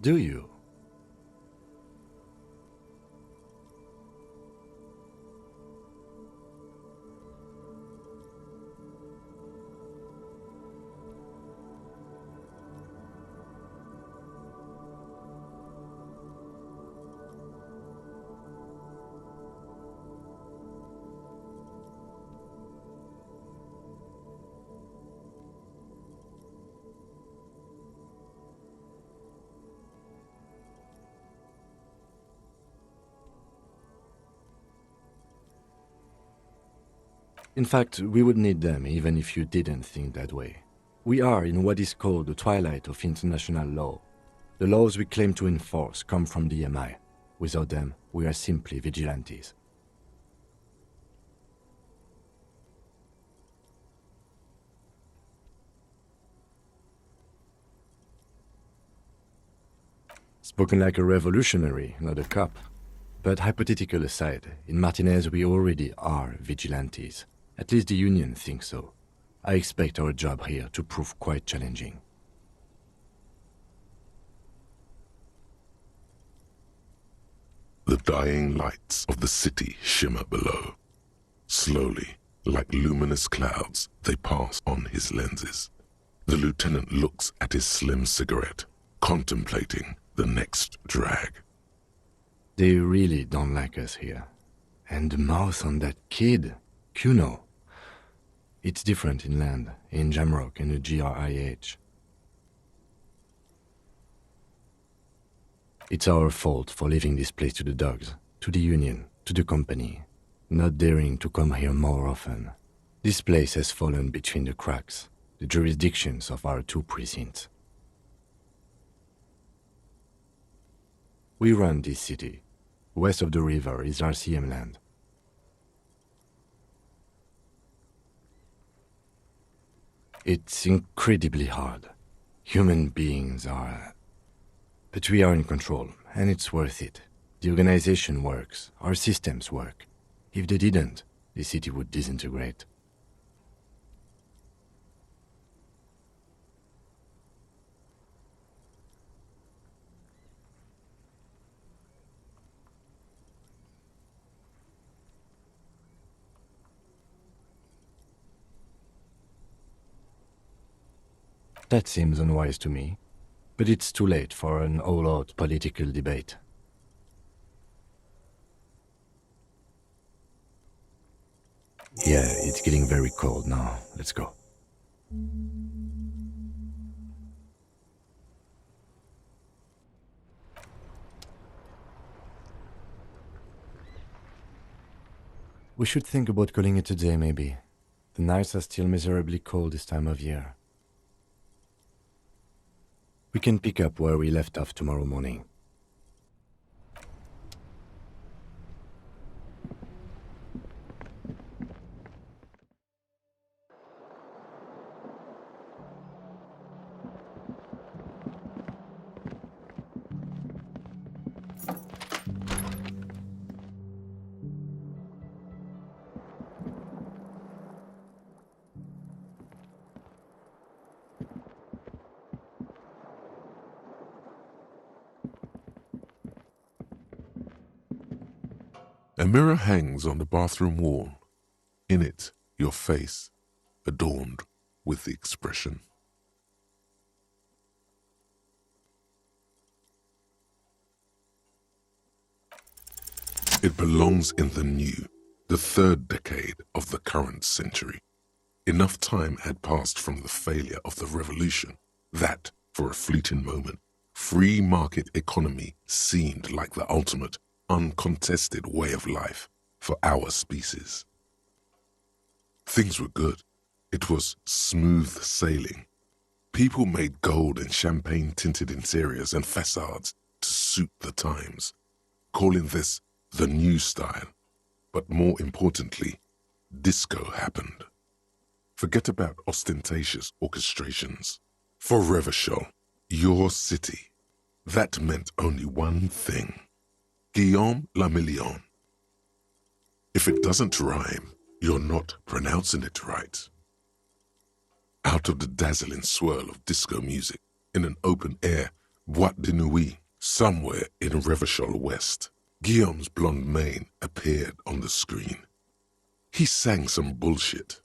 Do you? In fact, we would need them even if you didn't think that way. We are in what is called the twilight of international law. The laws we claim to enforce come from the MI. Without them, we are simply vigilantes. Spoken like a revolutionary, not a cop. But hypothetical aside, in Martinez we already are vigilantes. At least the Union thinks so. I expect our job here to prove quite challenging. The dying lights of the city shimmer below. Slowly, like luminous clouds, they pass on his lenses. The lieutenant looks at his slim cigarette, contemplating the next drag. They really don't like us here. And the mouth on that kid, Kuno. It's different inland, in Jamrock and the GRIH. It's our fault for leaving this place to the dogs, to the Union, to the company, not daring to come here more often. This place has fallen between the cracks, the jurisdictions of our 2 precincts. We run this city. West of the river is RCM land. It's incredibly hard. Human beings are... But we are in control, and it's worth it. The organization works, our systems work. If they didn't, the city would disintegrate. That seems unwise to me, but it's too late for an all-out political debate. Yeah, it's getting very cold now. Let's go. We should think about calling it a day, maybe. The nights are still miserably cold this time of year. We can pick up where we left off tomorrow morning. A mirror hangs on the bathroom wall. In it, your face, adorned with the expression. It belongs in the new, the third decade of the current century. Enough time had passed from the failure of the revolution that, for a fleeting moment, free market economy seemed like the ultimate, uncontested way of life for our species. Things were good. It was smooth sailing. People made gold and champagne-tinted interiors and facades to suit the times, calling this the new style. But more importantly, disco happened. Forget about ostentatious orchestrations. For Revachol, your city, that meant only one thing. Guillaume le Million. If it doesn't rhyme, you're not pronouncing it right. Out of the dazzling swirl of disco music, in an open-air boîte de nuit, somewhere in Revachol West, Guillaume's blonde mane appeared on the screen. He sang some bullshit.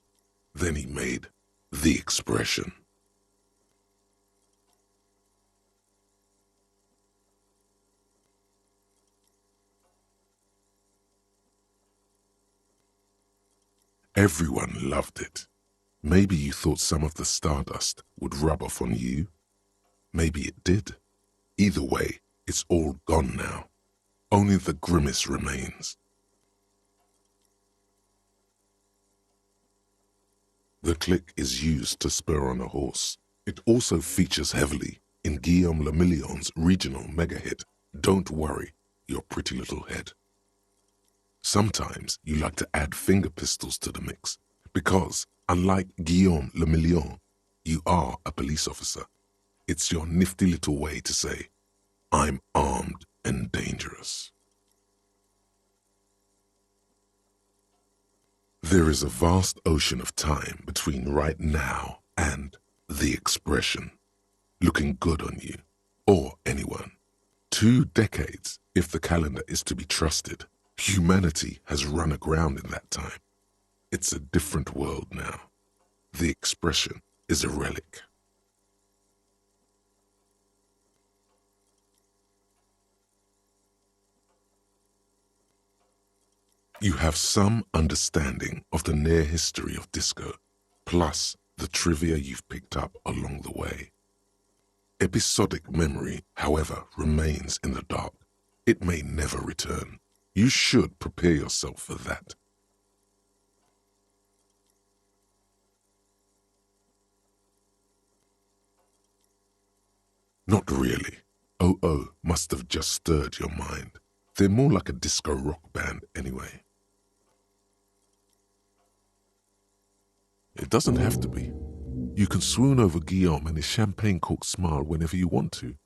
Then he made the expression. Everyone loved it. Maybe you thought some of the stardust would rub off on you. Maybe it did. Either way, it's all gone now. Only the grimace remains. The click is used to spur on a horse. It also features heavily in Guillaume le Million's regional mega hit, Don't Worry, Your Pretty Little Head. Sometimes you like to add finger pistols to the mix because, unlike Guillaume le Million, you are a police officer. It's your nifty little way to say, I'm armed and dangerous. There is a vast ocean of time between right now and the expression, looking good on you, or anyone. 2 decades, if the calendar is to be trusted. Humanity has run aground in that time. It's a different world now. The expression is a relic. You have some understanding of the near history of disco, plus the trivia you've picked up along the way. Episodic memory, however, remains in the dark. It may never return. You should prepare yourself for that. Not really. OO must have just stirred your mind. They're more like a disco rock band anyway. It doesn't have to be. You can swoon over Guillaume and his champagne-corked smile whenever you want to.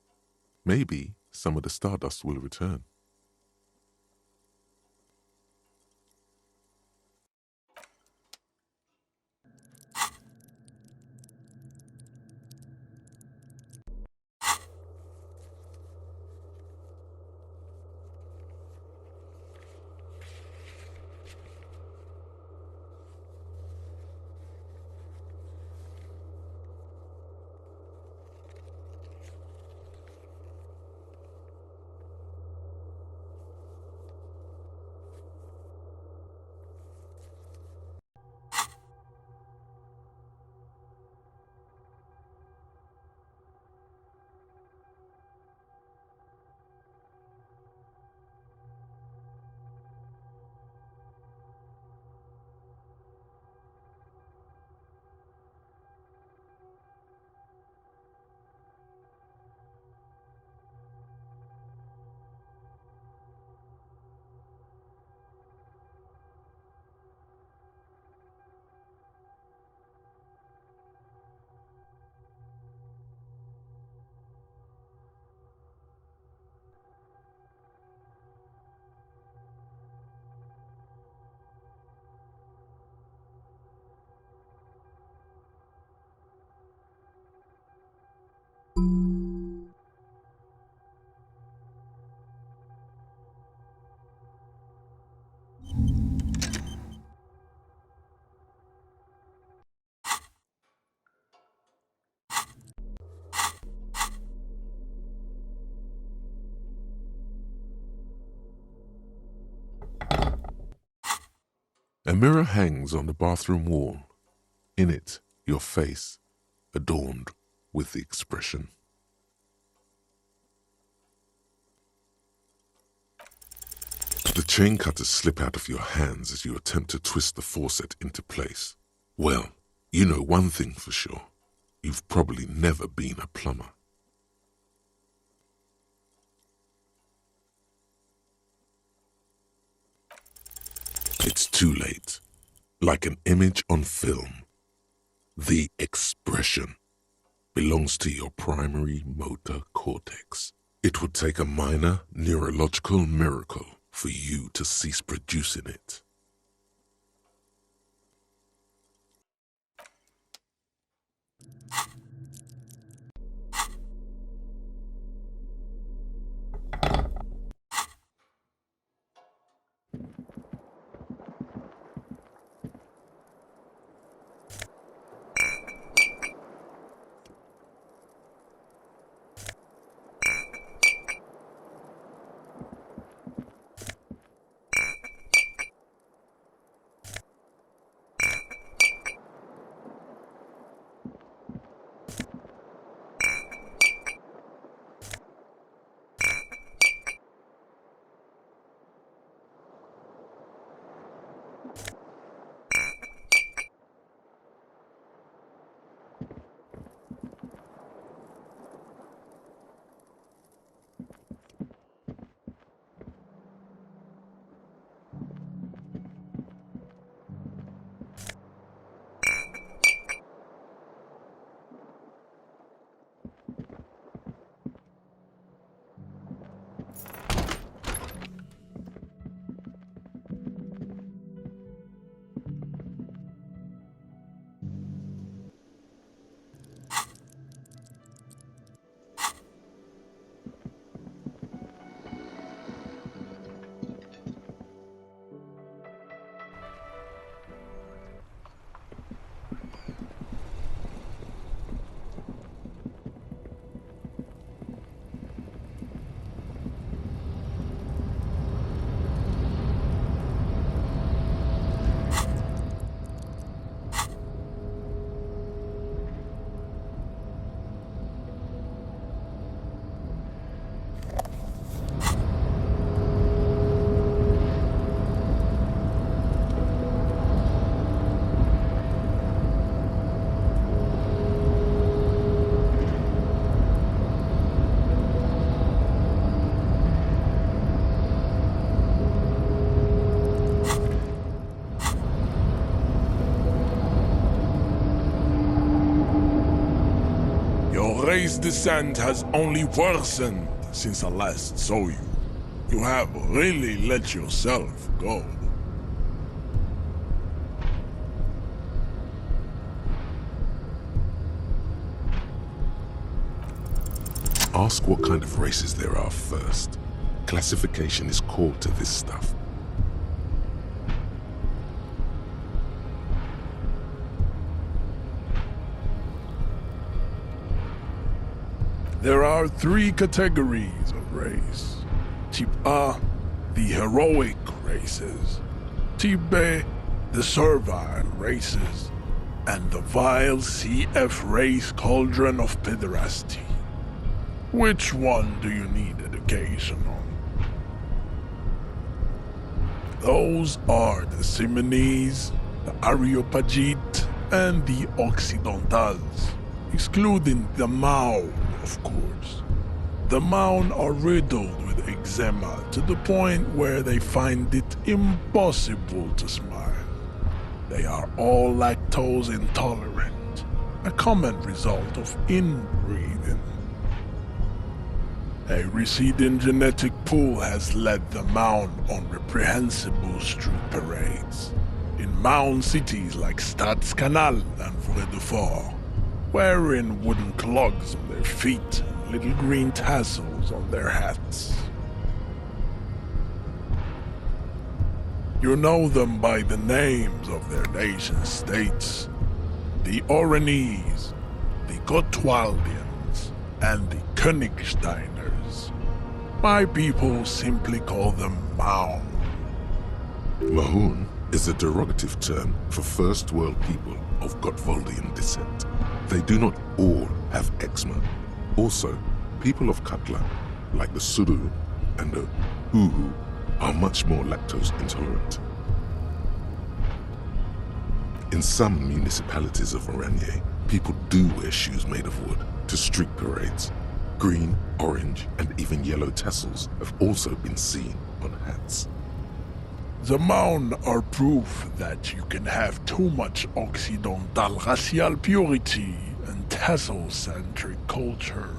Maybe some of the stardust will return. A mirror hangs on the bathroom wall. In it, your face, adorned with the expression. The chain cutters slip out of your hands as you attempt to twist the faucet into place. Well, you know one thing for sure. You've probably never been a plumber. It's too late. Like an image on film. The expression belongs to your primary motor cortex. It would take a minor neurological miracle for you to cease producing it. Ray's descent has only worsened since I last saw you. You have really let yourself go. Ask what kind of races there are first. Classification is core to this stuff. There are 3 categories of race. Type A, the heroic races. Type B, the servile races. And the vile CF race cauldron of pederasty. Which one do you need education on? Those are the Simonese, the Areopagite, and the Occidentals, excluding the Mao, of course. The Maun are riddled with eczema to the point where they find it impossible to smile. They are all lactose intolerant, a common result of inbreeding. A receding genetic pool has led the Maun on reprehensible street parades in Maun cities like Stadskanal and Vredefort, wearing wooden clogs on their feet and little green tassels on their hats. You know them by the names of their nation-states: the Oranese, the Gotwaldians, and the Königsteiners. My people simply call them Maun. Mahoon? is a derogative term for first world people of Gotwaldian descent. They do not all have eczema. Also, people of Katla, like the Suru and the Huhu, are much more lactose intolerant. In some municipalities of Oranje, people do wear shoes made of wood to street parades. Green, orange, and even yellow tassels have also been seen on hats. The Maun are proof that you can have too much Occidental racial purity and tassel-centric culture.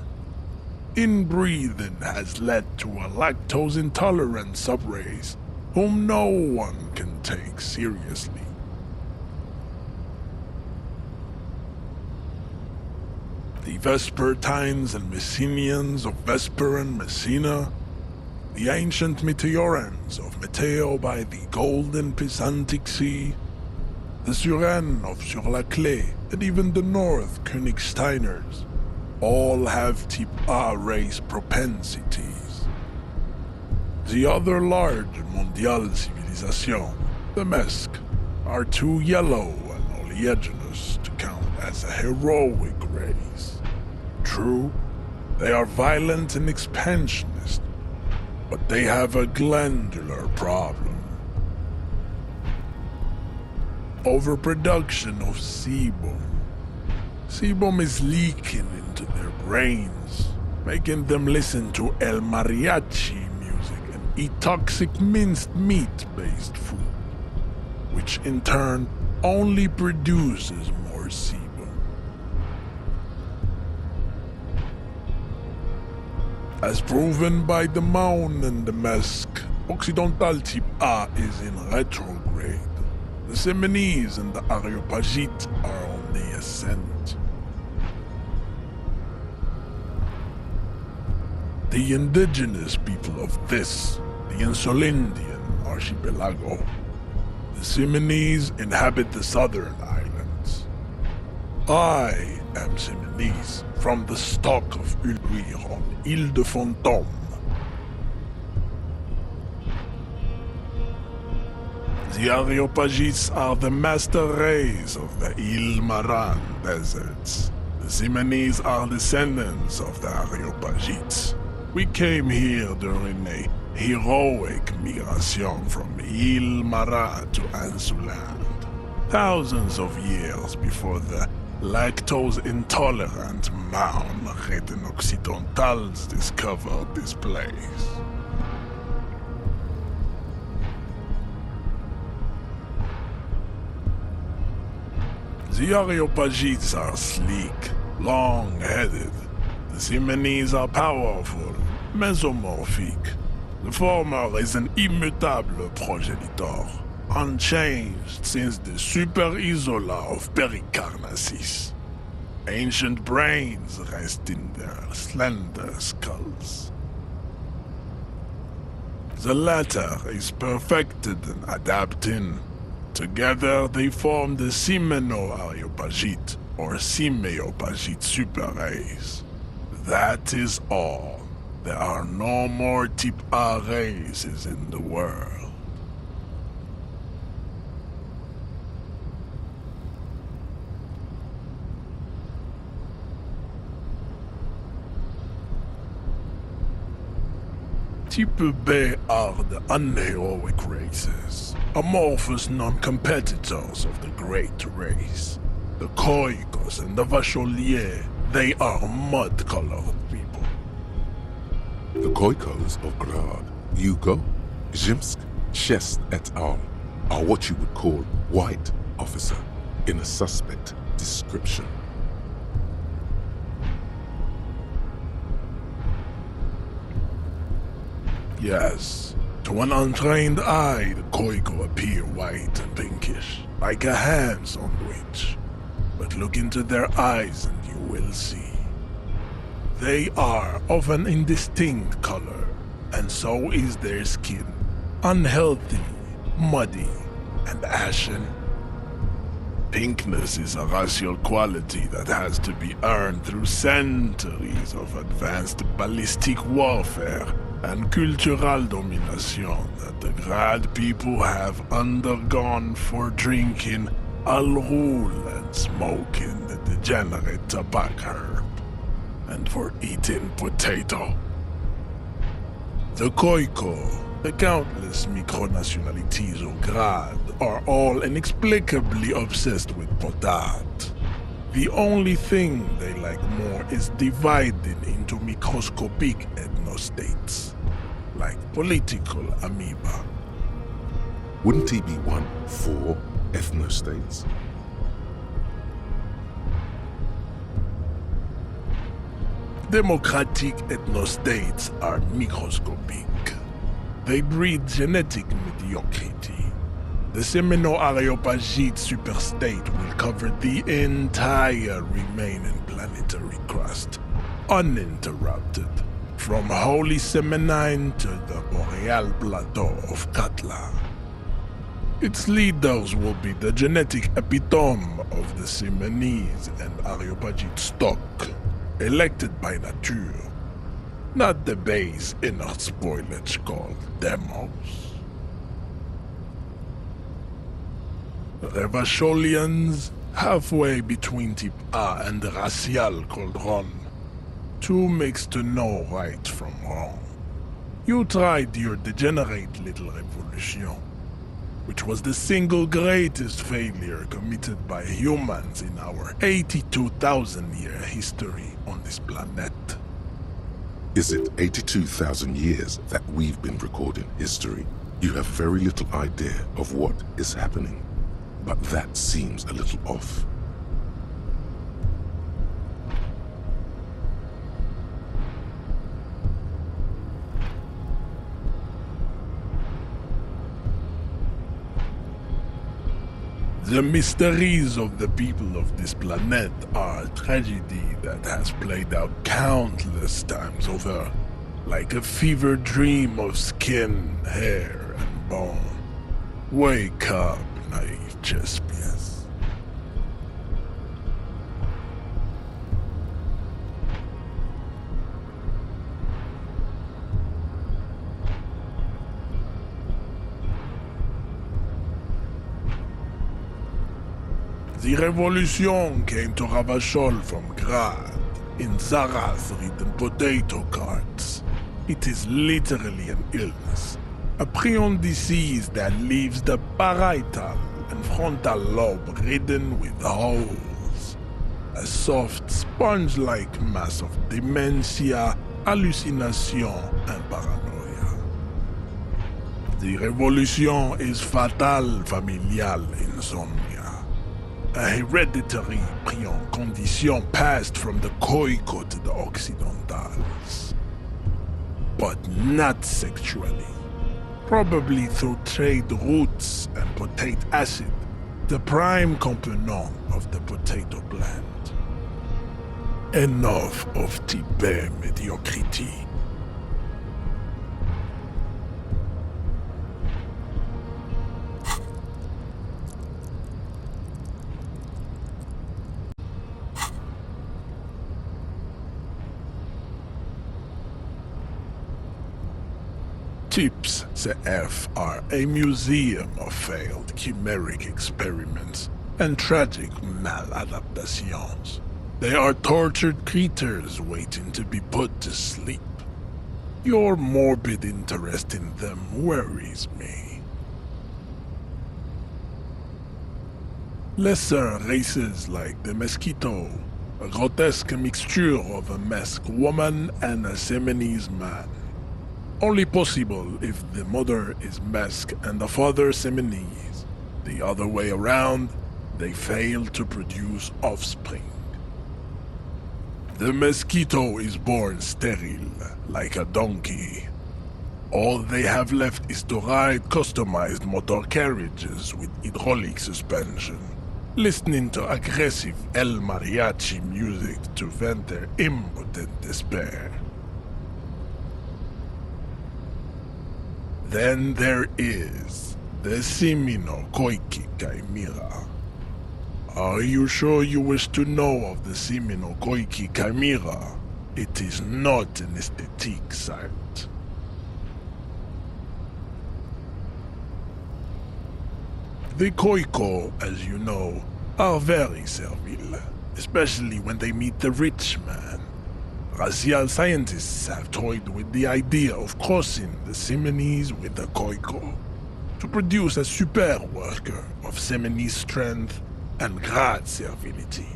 Inbreeding has led to a lactose-intolerant subrace whom no one can take seriously. The Vespertines and Messenians of Vesper and Messina, the ancient Meteorans of Meteo by the golden Pisantic Sea, the Suren of Sur-la-Clé, and even the North Königsteiners, all have type A race propensities. The other large mondial civilization, the Mesk, are too yellow and oleaginous to count as a heroic race. True, they are violent and expansionist, but they have a glandular problem. Overproduction of sebum. Sebum is leaking into their brains, making them listen to El Mariachi music and eat toxic minced meat-based food, which in turn only produces more sebum. As proven by the Maun and the Mesk, Occidental type A is in retrograde. The Semenese and the Areopagites are on the ascent. The indigenous people of this, the Insulindian archipelago, the Semenese inhabit the southern islands. I am Semenese, from the stock of Ulrich on Ile de Fantôme. The Areopagites are the master race of the Ile Maran deserts. The Semenese are descendants of the Areopagites. We came here during a heroic migration from Ile Maran to Ansuland, thousands of years before the lactose-intolerant Maun Reten Occidentals discovered this place. The Areopagites are sleek, long-headed. The Semenese are powerful, mesomorphic. The former is an immutable progenitor, unchanged since the Super Isola of Pericarnassus. Ancient brains rest in their slender skulls. The latter is perfected and adapting. Together they form the Simeno-Areopagite or Simeopagite super race. That is all. There are no more type A races in the world. Type B are the unheroic races, amorphous non-competitors of the great race. The Khoikos and the Vacholier, they are mud-colored people. The Khoikos of Grad, Yugo, Zhimsk, Shest et al. Are what you would call white officer in a suspect description. Yes, to an untrained eye, the Khoiko appear white and pinkish, like a ham sandwich. But look into their eyes and you will see. They are of an indistinct color, and so is their skin. Unhealthy, muddy, and ashen. Pinkness is a racial quality that has to be earned through centuries of advanced ballistic warfare and cultural domination that the Grad people have undergone for drinking alcohol and smoking the degenerate tobacco herb, and for eating potato. The Koiko, the countless micronationalities of Grad, are all inexplicably obsessed with potat. The only thing they like more is dividing into microscopic ethnostates, like political amoeba. Wouldn't he be one for ethnostates? Democratic ethnostates are microscopic. They breed genetic mediocrity. The Semino-Areopagite superstate will cover the entire remaining planetary crust, uninterrupted, from Holy Semenine to the Boreal Plateau of Katla. Its leaders will be the genetic epitome of the Semenese and Areopagite stock, elected by nature, not the base inner spoilage called demos. Revacholians, halfway between Type A and the racial Cauldron. Two makes to know right from wrong. You tried your degenerate little revolution, which was the single greatest failure committed by humans in our 82,000-year history on this planet. Is it 82,000 years that we've been recording history? You have very little idea of what is happening, but that seems a little off. The mysteries of the people of this planet are a tragedy that has played out countless times over, like a fever dream of skin, hair, and bone. Wake up, naive Chespias. The revolution came to Ravachol from Grad, in Zarath-ridden potato carts. It is literally an illness, a prion disease that leaves the parietal and frontal lobe ridden with holes. A soft, sponge-like mass of dementia, hallucination, and paranoia. The revolution is fatal familial insomnia. A hereditary prion condition passed from the Koiko to the Occidentals. But not sexually. Probably through trade routes and potate acid, the prime component of the potato plant. Enough of Tibet mediocrity. Tips CF are a museum of failed chimeric experiments and tragic maladaptations. They are tortured creatures waiting to be put to sleep. Your morbid interest in them worries me. Lesser races like the mosquito, a grotesque mixture of a masked woman and a Semenese man. Only possible if the mother is Basque and the father Semenese. The other way around, they fail to produce offspring. The mosquito is born sterile, like a donkey. All they have left is to ride customized motor carriages with hydraulic suspension, listening to aggressive El Mariachi music to vent their impotent despair. Then there is the Semino Koiki Chimera. Are you sure you wish to know of the Semino Koiki Chimera? It is not an aesthetic site. The Khoikhoi, as you know, are very servile, especially when they meet the rich man. Racial scientists have toyed with the idea of crossing the Semenes with the Khoikhoi to produce a super worker of Semenese strength and great servility.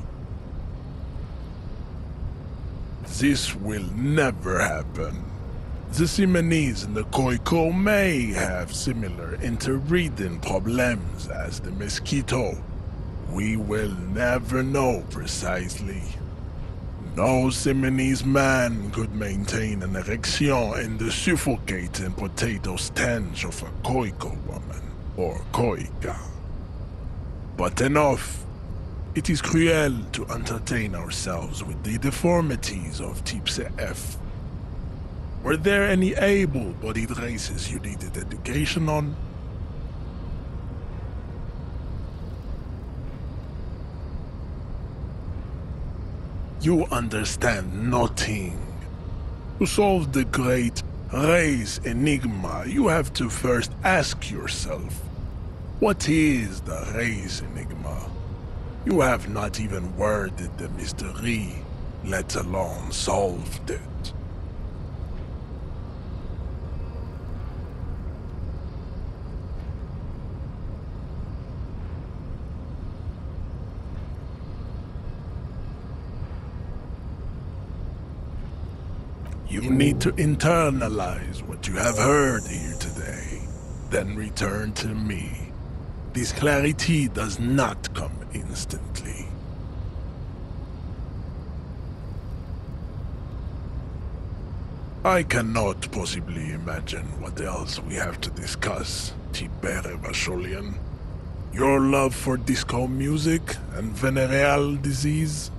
This will never happen. The Semenese and the Khoikhoi may have similar interbreeding problems as the mosquito. We will never know precisely. No Semenese man could maintain an erection in the suffocating potato stench of a Khoikhoi woman, or Khoika. But enough. It is cruel to entertain ourselves with the deformities of Type F. Were there any able-bodied races you needed education on? You understand nothing. To solve the great race enigma, you have to first ask yourself, what is the race enigma? You have not even worded the mystery, let alone solved it. You need to internalize what you have heard here today, then return to me. This clarity does not come instantly. I cannot possibly imagine what else we have to discuss, Tibere Vasholian. Your love for disco music and venereal disease?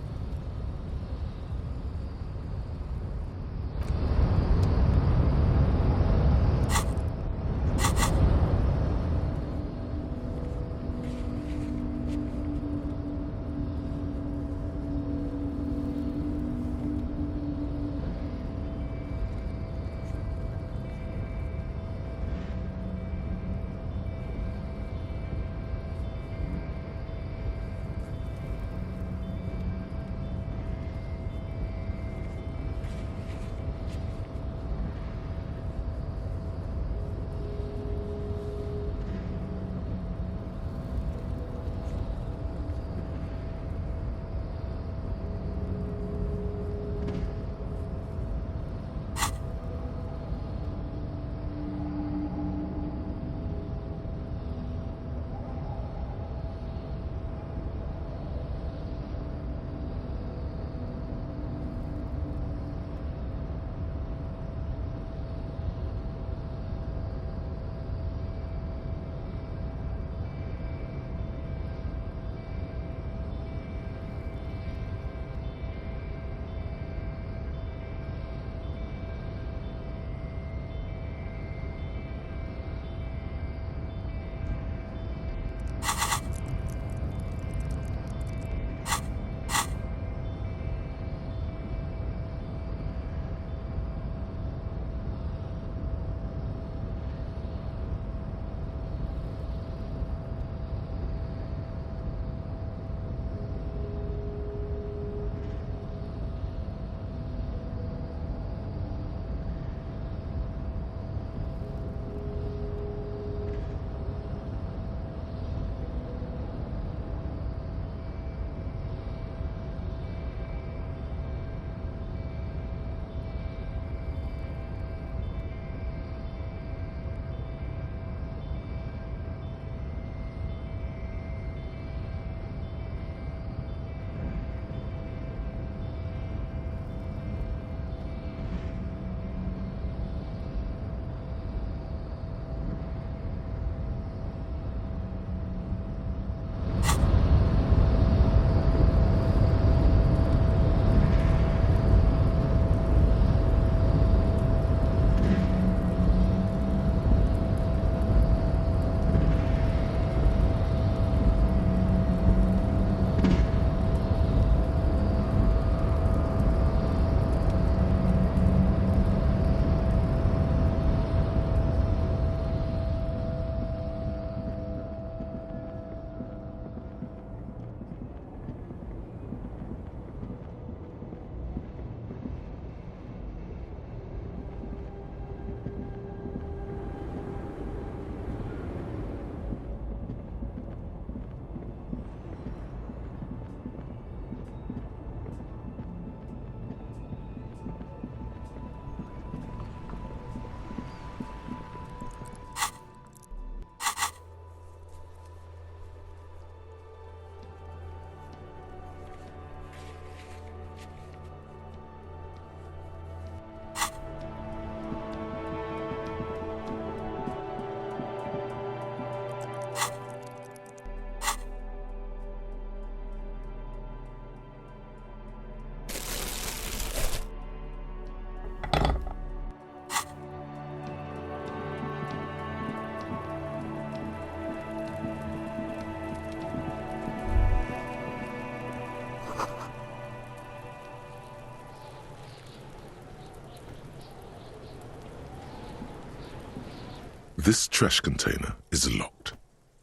This trash container is locked.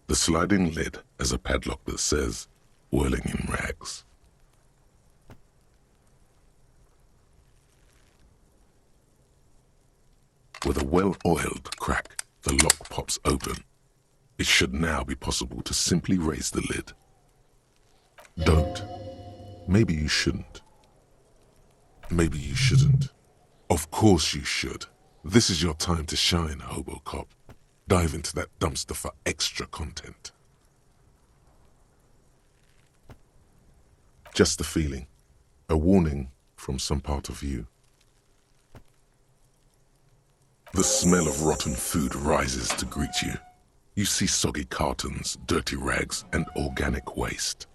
The sliding lid has a padlock that says, "Whirling in rags." With a well-oiled crack, the lock pops open. It should now be possible to simply raise the lid. Don't. Maybe you shouldn't. Maybe you shouldn't. Of course you should. This is your time to shine, Hobocop. Dive into that dumpster for extra content. Just a feeling. A warning from some part of you. The smell of rotten food rises to greet you. You see soggy cartons, dirty rags, and organic waste.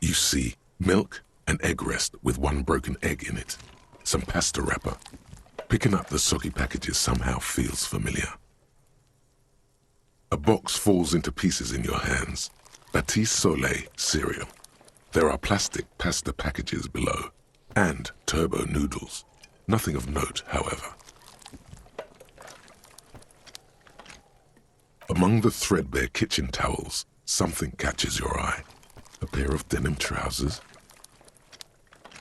You see milk and egg rest with one broken egg in it, some pasta wrapper. Picking up the soggy packages somehow feels familiar. A box falls into pieces in your hands. Batiste Soleil cereal. There are plastic pasta packages below, and turbo noodles. Nothing of note, however. Among the threadbare kitchen towels, something catches your eye. A pair of denim trousers.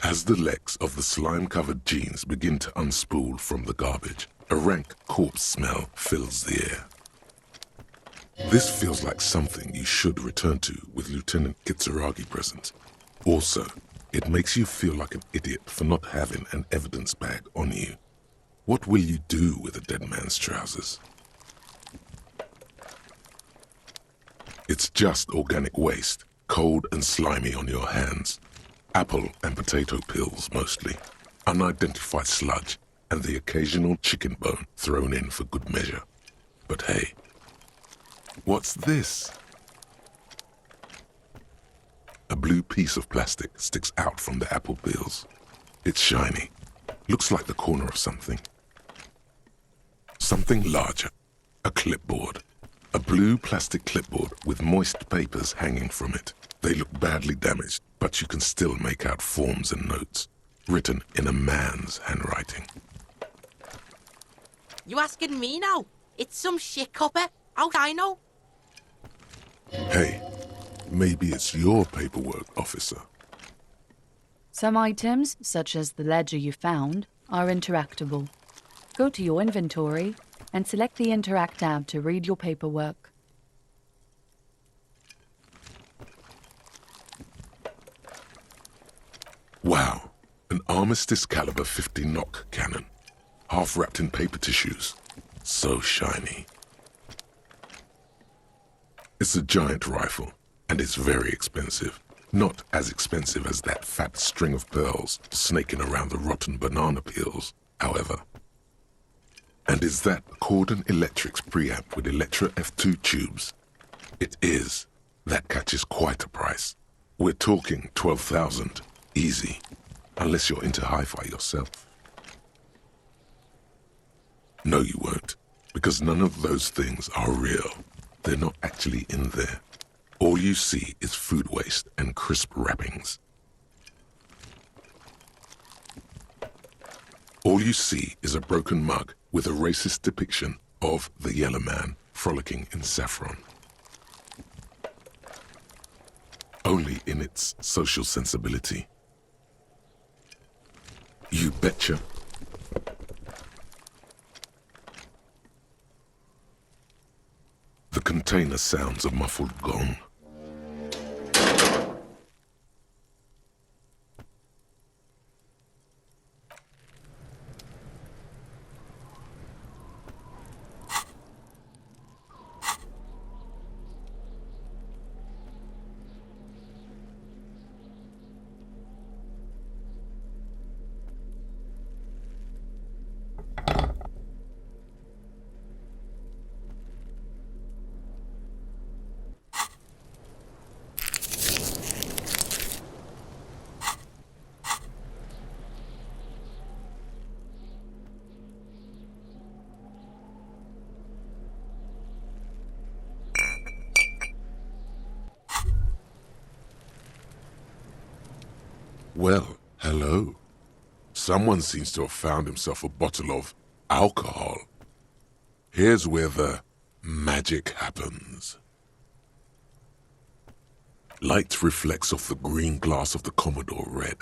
As the legs of the slime-covered jeans begin to unspool from the garbage, a rank corpse smell fills the air. This feels like something you should return to with Lieutenant Kitsuragi present. Also, it makes you feel like an idiot for not having an evidence bag on you. What will you do with a dead man's trousers? It's just organic waste, cold and slimy on your hands. Apple and potato peels mostly. Unidentified sludge and the occasional chicken bone thrown in for good measure. But hey, what's this? A blue piece of plastic sticks out from the apple peels. It's shiny. Looks like the corner of something. Something larger. A clipboard. A blue plastic clipboard with moist papers hanging from it. They look badly damaged, but you can still make out forms and notes, written in a man's handwriting. You asking me now? It's some shit copper. How do I know? Hey, maybe it's your paperwork, officer. Some items, such as the ledger you found, are interactable. Go to your inventory and select the Interact tab to read your paperwork. Wow, an Armistice caliber 50 knock cannon, half wrapped in paper tissues. So shiny. It's a giant rifle, and it's very expensive. Not as expensive as that fat string of pearls snaking around the rotten banana peels, however. And is that Cordon Electric's preamp with Electra F2 tubes? It is. That catches quite a price. We're talking 12,000. Easy. Unless you're into hi-fi yourself. No, you won't. Because none of those things are real. They're not actually in there. All you see is food waste and crisp wrappings. All you see is a broken mug with a racist depiction of the yellow man frolicking in saffron. Only in its social sensibility. You betcha. The container sounds a muffled gong. Well, hello. Someone seems to have found himself a bottle of alcohol. Here's where the magic happens. Light reflects off the green glass of the Commodore red.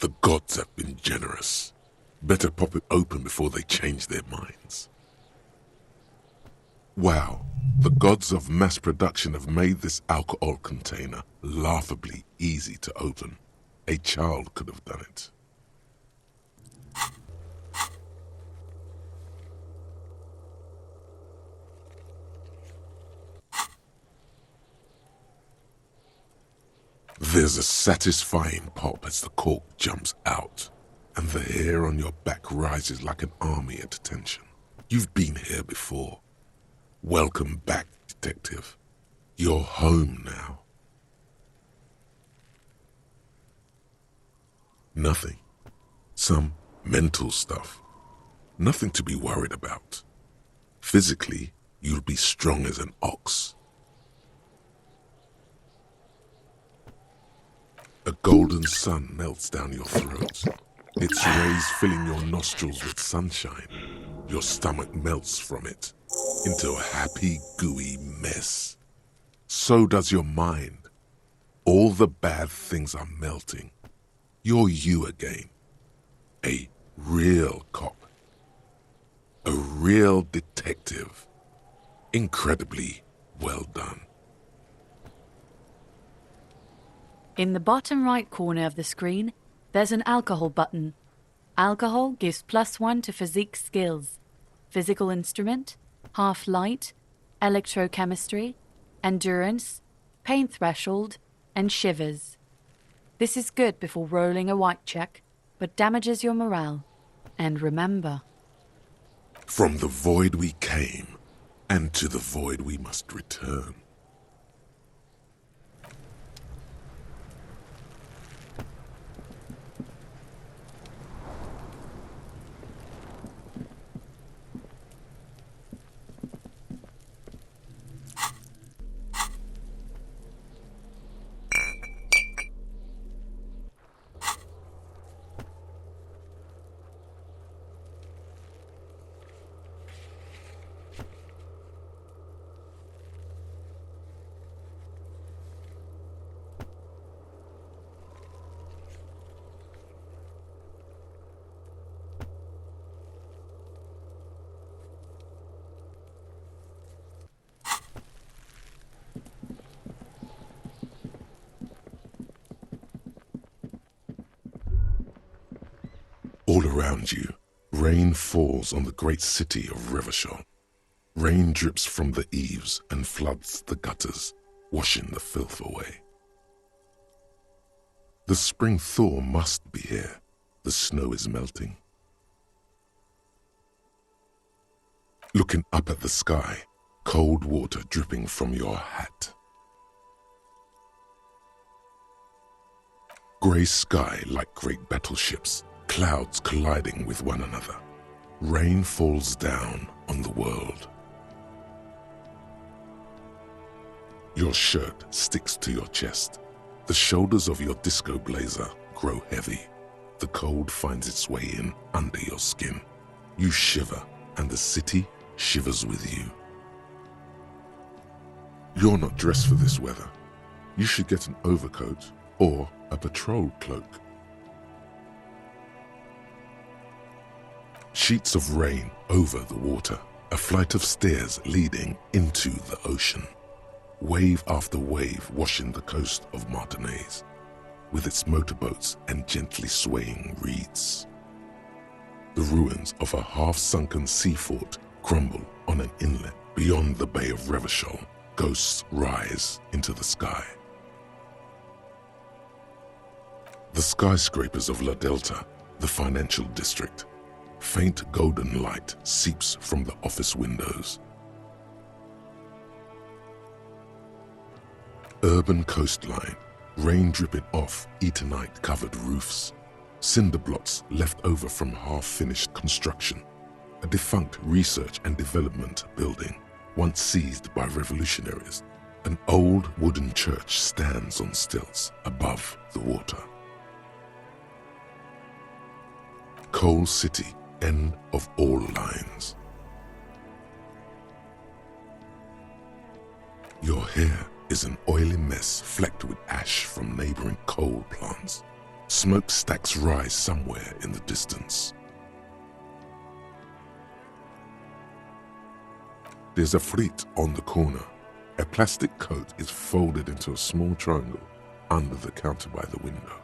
The gods have been generous. Better pop it open before they change their minds. Wow, the gods of mass production have made this alcohol container laughably easy to open. A child could have done it. There's a satisfying pop as the cork jumps out, and the hair on your back rises like an army at attention. You've been here before. Welcome back, detective. You're home now. Nothing. Some mental stuff. Nothing to be worried about. Physically, you'll be strong as an ox. A golden sun melts down your throat. Its rays filling your nostrils with sunshine. Your stomach melts from it into a happy, gooey mess. So does your mind. All the bad things are melting. You're you again. A real cop. A real detective. Incredibly well done. In the bottom right corner of the screen, there's an alcohol button. Alcohol gives +1 to physique skills. Physical instrument, half light, electrochemistry, endurance, pain threshold, and shivers. This is good before rolling a white check, but damages your morale. And remember, from the void we came, and to the void we must return. All around you, rain falls on the great city of Revachol. Rain drips from the eaves and floods the gutters, washing the filth away. The spring thaw must be here. The snow is melting. Looking up at the sky, cold water dripping from your hat. Grey sky like great battleships, clouds colliding with one another. Rain falls down on the world. Your shirt sticks to your chest. The shoulders of your disco blazer grow heavy. The cold finds its way in under your skin. You shiver, and the city shivers with you. You're not dressed for this weather. You should get an overcoat or a patrol cloak. Sheets of rain over the water, a flight of stairs leading into the ocean. Wave after wave washing the coast of Martinaise, with its motorboats and gently swaying reeds. The ruins of a half-sunken sea fort crumble on an inlet beyond the Bay of Revachol. Ghosts rise into the sky. The skyscrapers of La Delta, the financial district. Faint golden light seeps from the office windows. Urban coastline, rain dripping off Eternite-covered roofs. Cinder blots left over from half-finished construction. A defunct research and development building, once seized by revolutionaries. An old wooden church stands on stilts above the water. Coal City, end of all lines. Your hair is an oily mess flecked with ash from neighboring coal plants. Smokestacks rise somewhere in the distance. There's a fleet on the corner. A plastic coat is folded into a small triangle under the counter by the window.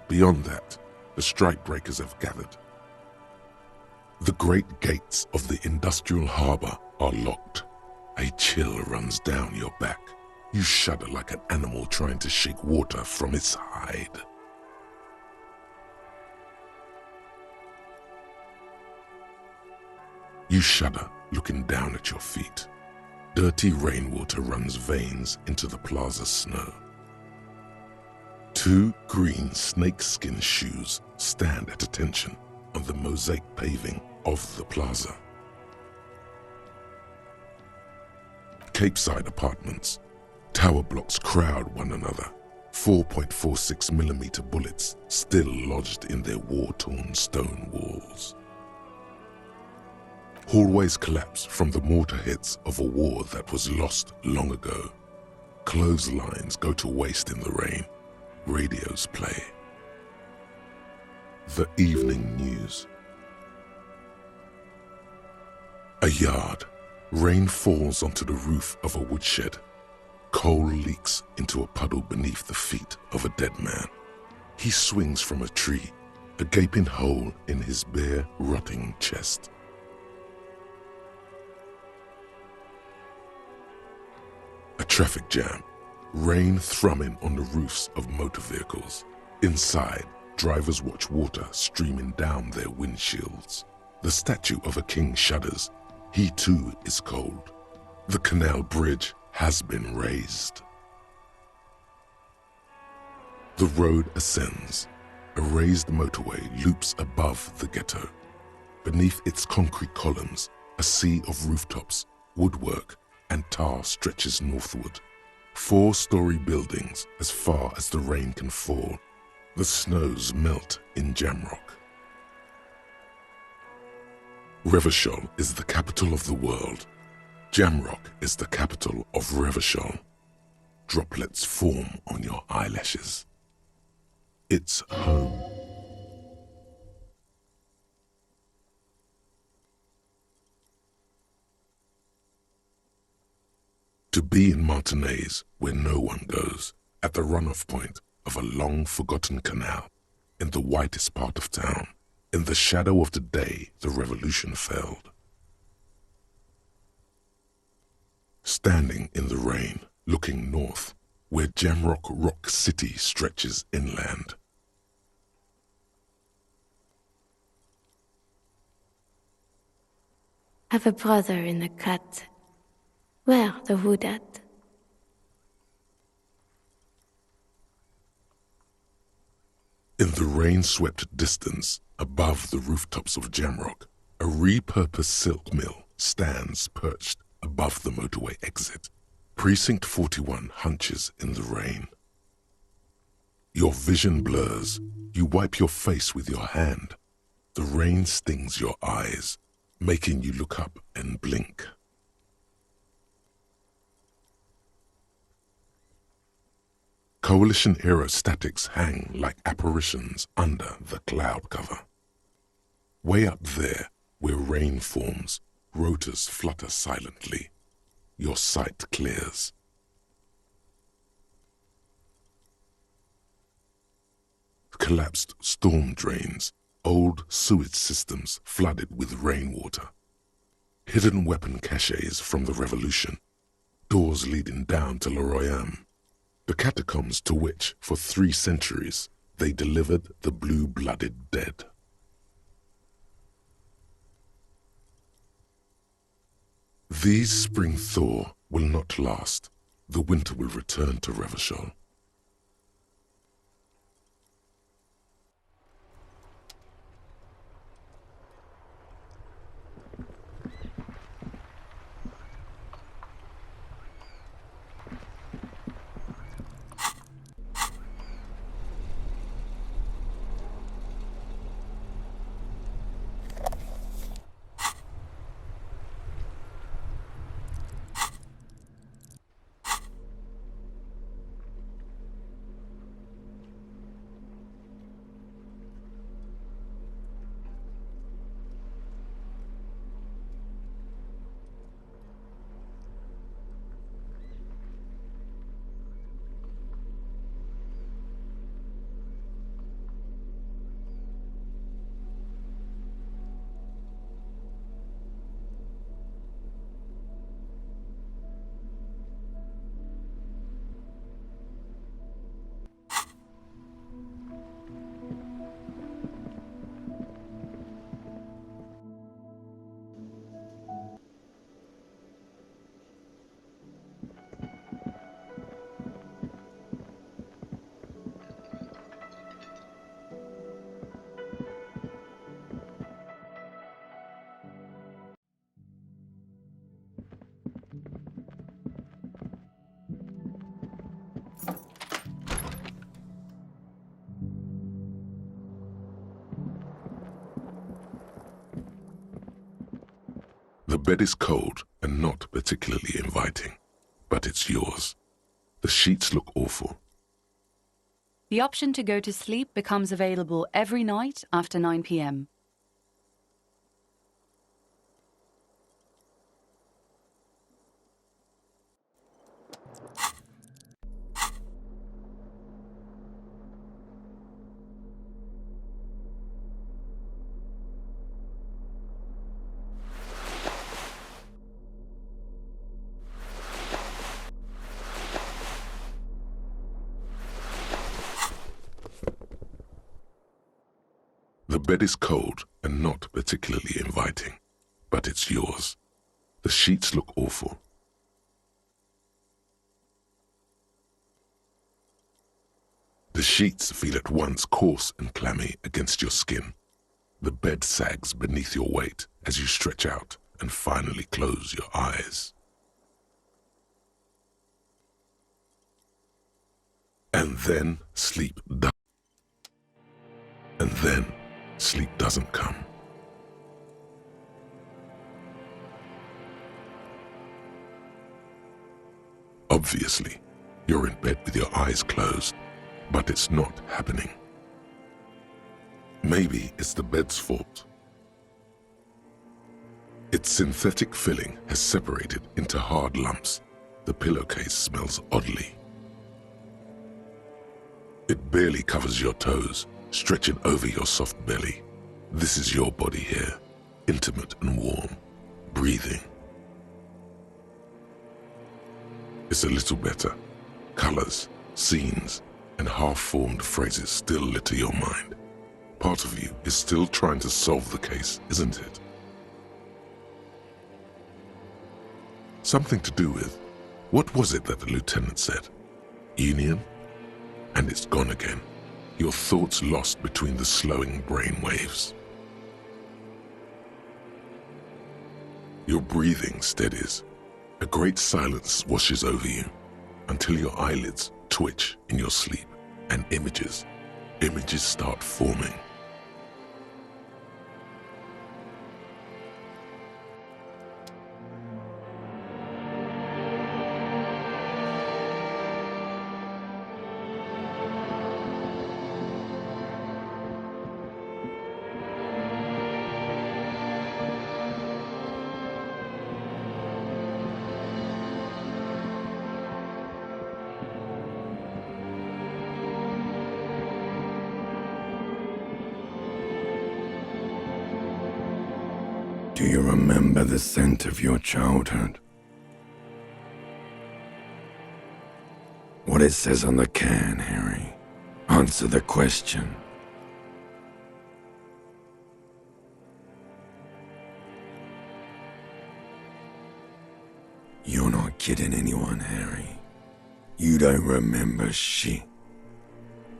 Beyond that, the strikebreakers have gathered. The great gates of the industrial harbour are locked. A chill runs down your back. You shudder like an animal trying to shake water from its hide. You shudder, looking down at your feet. Dirty rainwater runs veins into the plaza's snow. Two green snakeskin shoes stand at attention on the mosaic paving of the plaza. Capeside apartments. Tower blocks crowd one another. 4.46mm bullets still lodged in their war-torn stone walls. Hallways collapse from the mortar hits of a war that was lost long ago. Clotheslines go to waste in the rain. Radios play. The evening news. A yard. Rain falls onto the roof of a woodshed. Coal leaks into a puddle beneath the feet of a dead man. He swings from a tree, a gaping hole in his bare, rotting chest. A traffic jam. Rain thrumming on the roofs of motor vehicles. Inside, drivers watch water streaming down their windshields. The statue of a king shudders. He too is cold. The canal bridge has been raised. The road ascends. A raised motorway loops above the ghetto. Beneath its concrete columns, a sea of rooftops, woodwork, and tar stretches northward. 4-story buildings as far as the rain can fall. The snows melt in Jamrock. Revachol is the capital of the world. Jamrock is the capital of Revachol. Droplets form on your eyelashes. It's home. To be in Martinez, where no one goes, at the runoff point of a long-forgotten canal, in the whitest part of town, in the shadow of the day the revolution failed. Standing in the rain, looking north, where Jamrock Rock City stretches inland. Have a brother in the cut. Where the wood at? In the rain-swept distance, above the rooftops of Jamrock, a repurposed silk mill stands perched above the motorway exit. Precinct 41 hunches in the rain. Your vision blurs. You wipe your face with your hand. The rain stings your eyes, making you look up and blink. Coalition aerostatics hang like apparitions under the cloud cover. Way up there, where rain forms, rotors flutter silently. Your sight clears. Collapsed storm drains, old sewage systems flooded with rainwater. Hidden weapon caches from the revolution. Doors leading down to Le Royaume. The catacombs to which, for 3 centuries, they delivered the blue-blooded dead. These spring thaw will not last. The winter will return to Revachol. The bed is cold and not particularly inviting, but it's yours. The sheets look awful. The option to go to sleep becomes available every night after 9 p.m. The bed is cold and not particularly inviting, but it's yours. The sheets look awful. The sheets feel at once coarse and clammy against your skin. The bed sags beneath your weight as you stretch out and finally close your eyes. And then sleep doesn't come. Obviously, you're in bed with your eyes closed, but it's not happening. Maybe it's the bed's fault. Its synthetic filling has separated into hard lumps. The pillowcase smells oddly. It barely covers your toes, stretching over your soft belly. This is your body here, intimate and warm, breathing. It's a little better. Colors, scenes, and half-formed phrases still litter your mind. Part of you is still trying to solve the case, isn't it? Something to do with, what was it that the lieutenant said? Union? And it's gone again. Your thoughts lost between the slowing brain waves. Your breathing steadies. A great silence washes over you until your eyelids twitch in your sleep and images start forming. Do you remember the scent of your childhood? What it says on the can, Harry. Answer the question. You're not kidding anyone, Harry. You don't remember shit.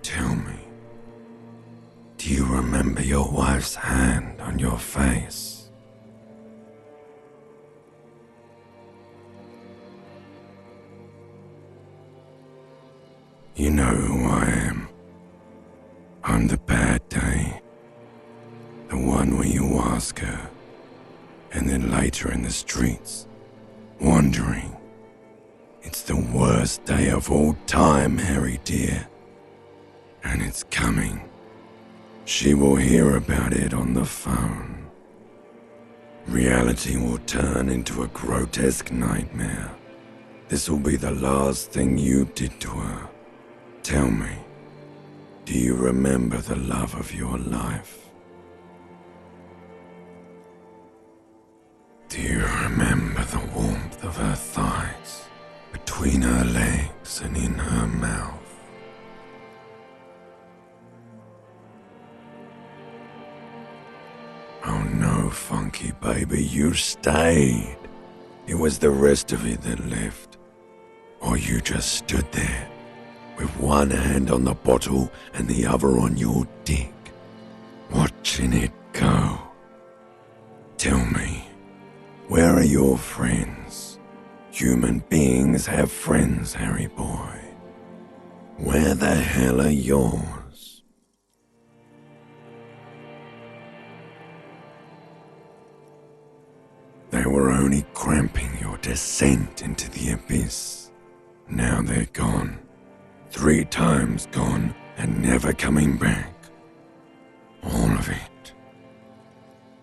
Tell me. Do you remember your wife's hand on your face? You know who I am. I'm the bad day. The one where you ask her, and then later in the streets, wandering. It's the worst day of all time, Harry dear. And it's coming. She will hear about it on the phone. Reality will turn into a grotesque nightmare. This will be the last thing you did to her. Tell me, do you remember the love of your life? Do you remember the warmth of her thighs, between her legs and in her mouth? Oh no, funky baby, you stayed. It was the rest of it that left. Or you just stood there, with one hand on the bottle and the other on your dick, watching it go. Tell me, where are your friends? Human beings have friends, Harry boy. Where the hell are yours? They were only cramping your descent into the abyss. Now they're gone. 3 times gone and never coming back. All of it.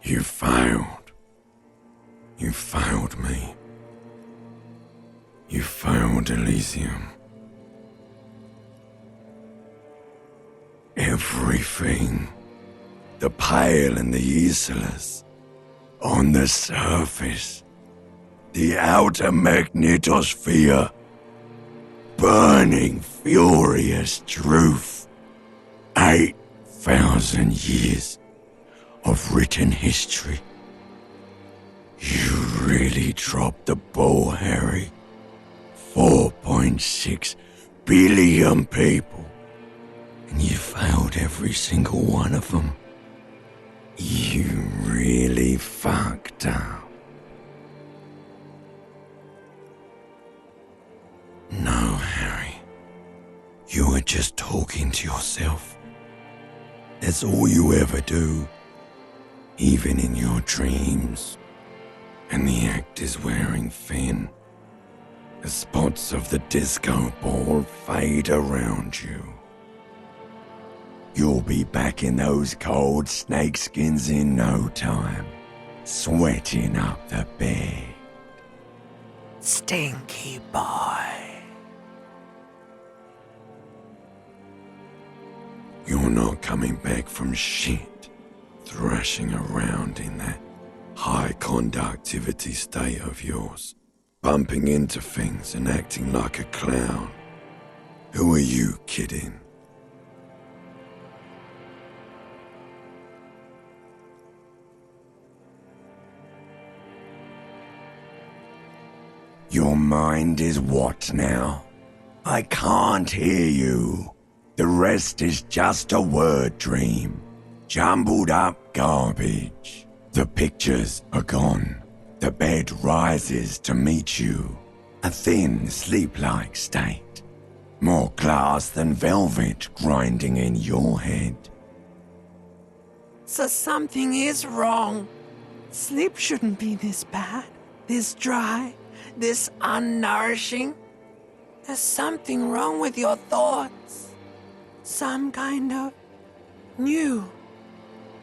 You failed. You failed me. You failed Elysium. Everything. The Pale and the Isolus. On the surface. The outer magnetosphere. Burning, furious truth. 8,000 years of written history. You really dropped the ball, Harry. 4.6 billion people. And you failed every single one of them. You really fucked up. No, Harry. You were just talking to yourself. That's all you ever do. Even in your dreams. And the act is wearing thin. The spots of the disco ball fade around you. You'll be back in those cold snakeskins in no time, sweating up the bed. Stinky boy. You're not coming back from shit, thrashing around in that high conductivity state of yours, bumping into things and acting like a clown. Who are you kidding? Your mind is what now? I can't hear you. The rest is just a word dream. Jumbled up garbage. The pictures are gone. The bed rises to meet you. A thin, sleep-like state. More glass than velvet grinding in your head. So something is wrong. Sleep shouldn't be this bad, this dry, this unnourishing. There's something wrong with your thoughts. Some kind of new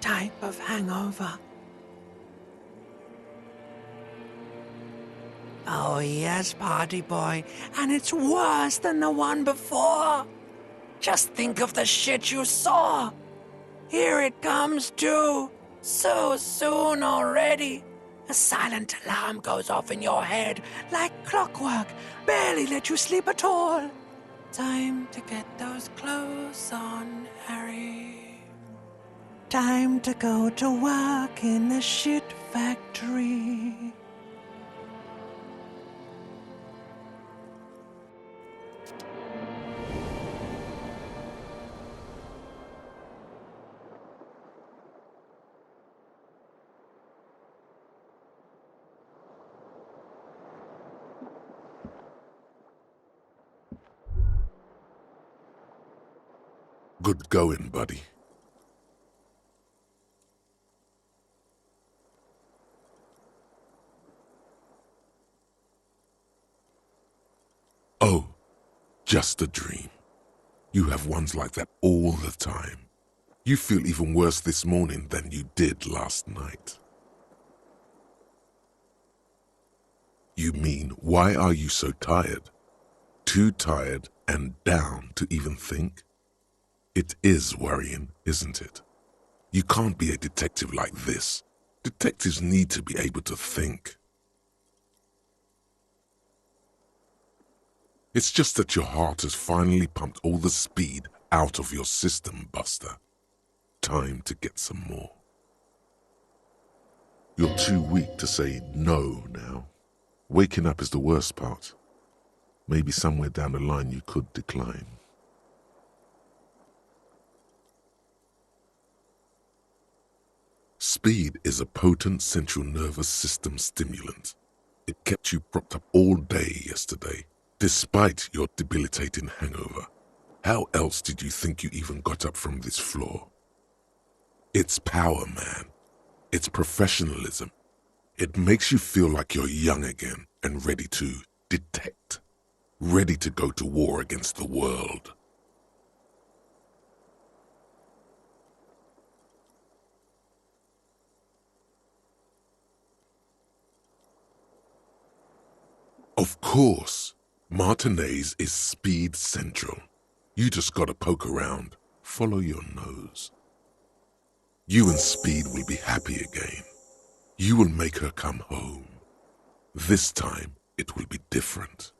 type of hangover. Oh yes, party boy, and it's worse than the one before. Just think of the shit you saw. Here it comes too, so soon already. A silent alarm goes off in your head like clockwork, barely let you sleep at all. Time to get those clothes on, Harry. Time to go to work in the shit factory. Good going, buddy. Oh, just a dream. You have ones like that all the time. You feel even worse this morning than you did last night. You mean, why are you so tired? Too tired and down to even think? It is worrying, isn't it? You can't be a detective like this. Detectives need to be able to think. It's just that your heart has finally pumped all the speed out of your system, Buster. Time to get some more. You're too weak to say no now. Waking up is the worst part. Maybe somewhere down the line you could decline. Speed is a potent central nervous system stimulant. It kept you propped up all day yesterday, despite your debilitating hangover. How else did you think you even got up from this floor? It's power, man. It's professionalism. It makes you feel like you're young again and ready to detect, ready to go to war against the world. Of course, Martinez is speed central. You just gotta poke around, follow your nose. You and Speed will be happy again. You will make her come home. This time, it will be different.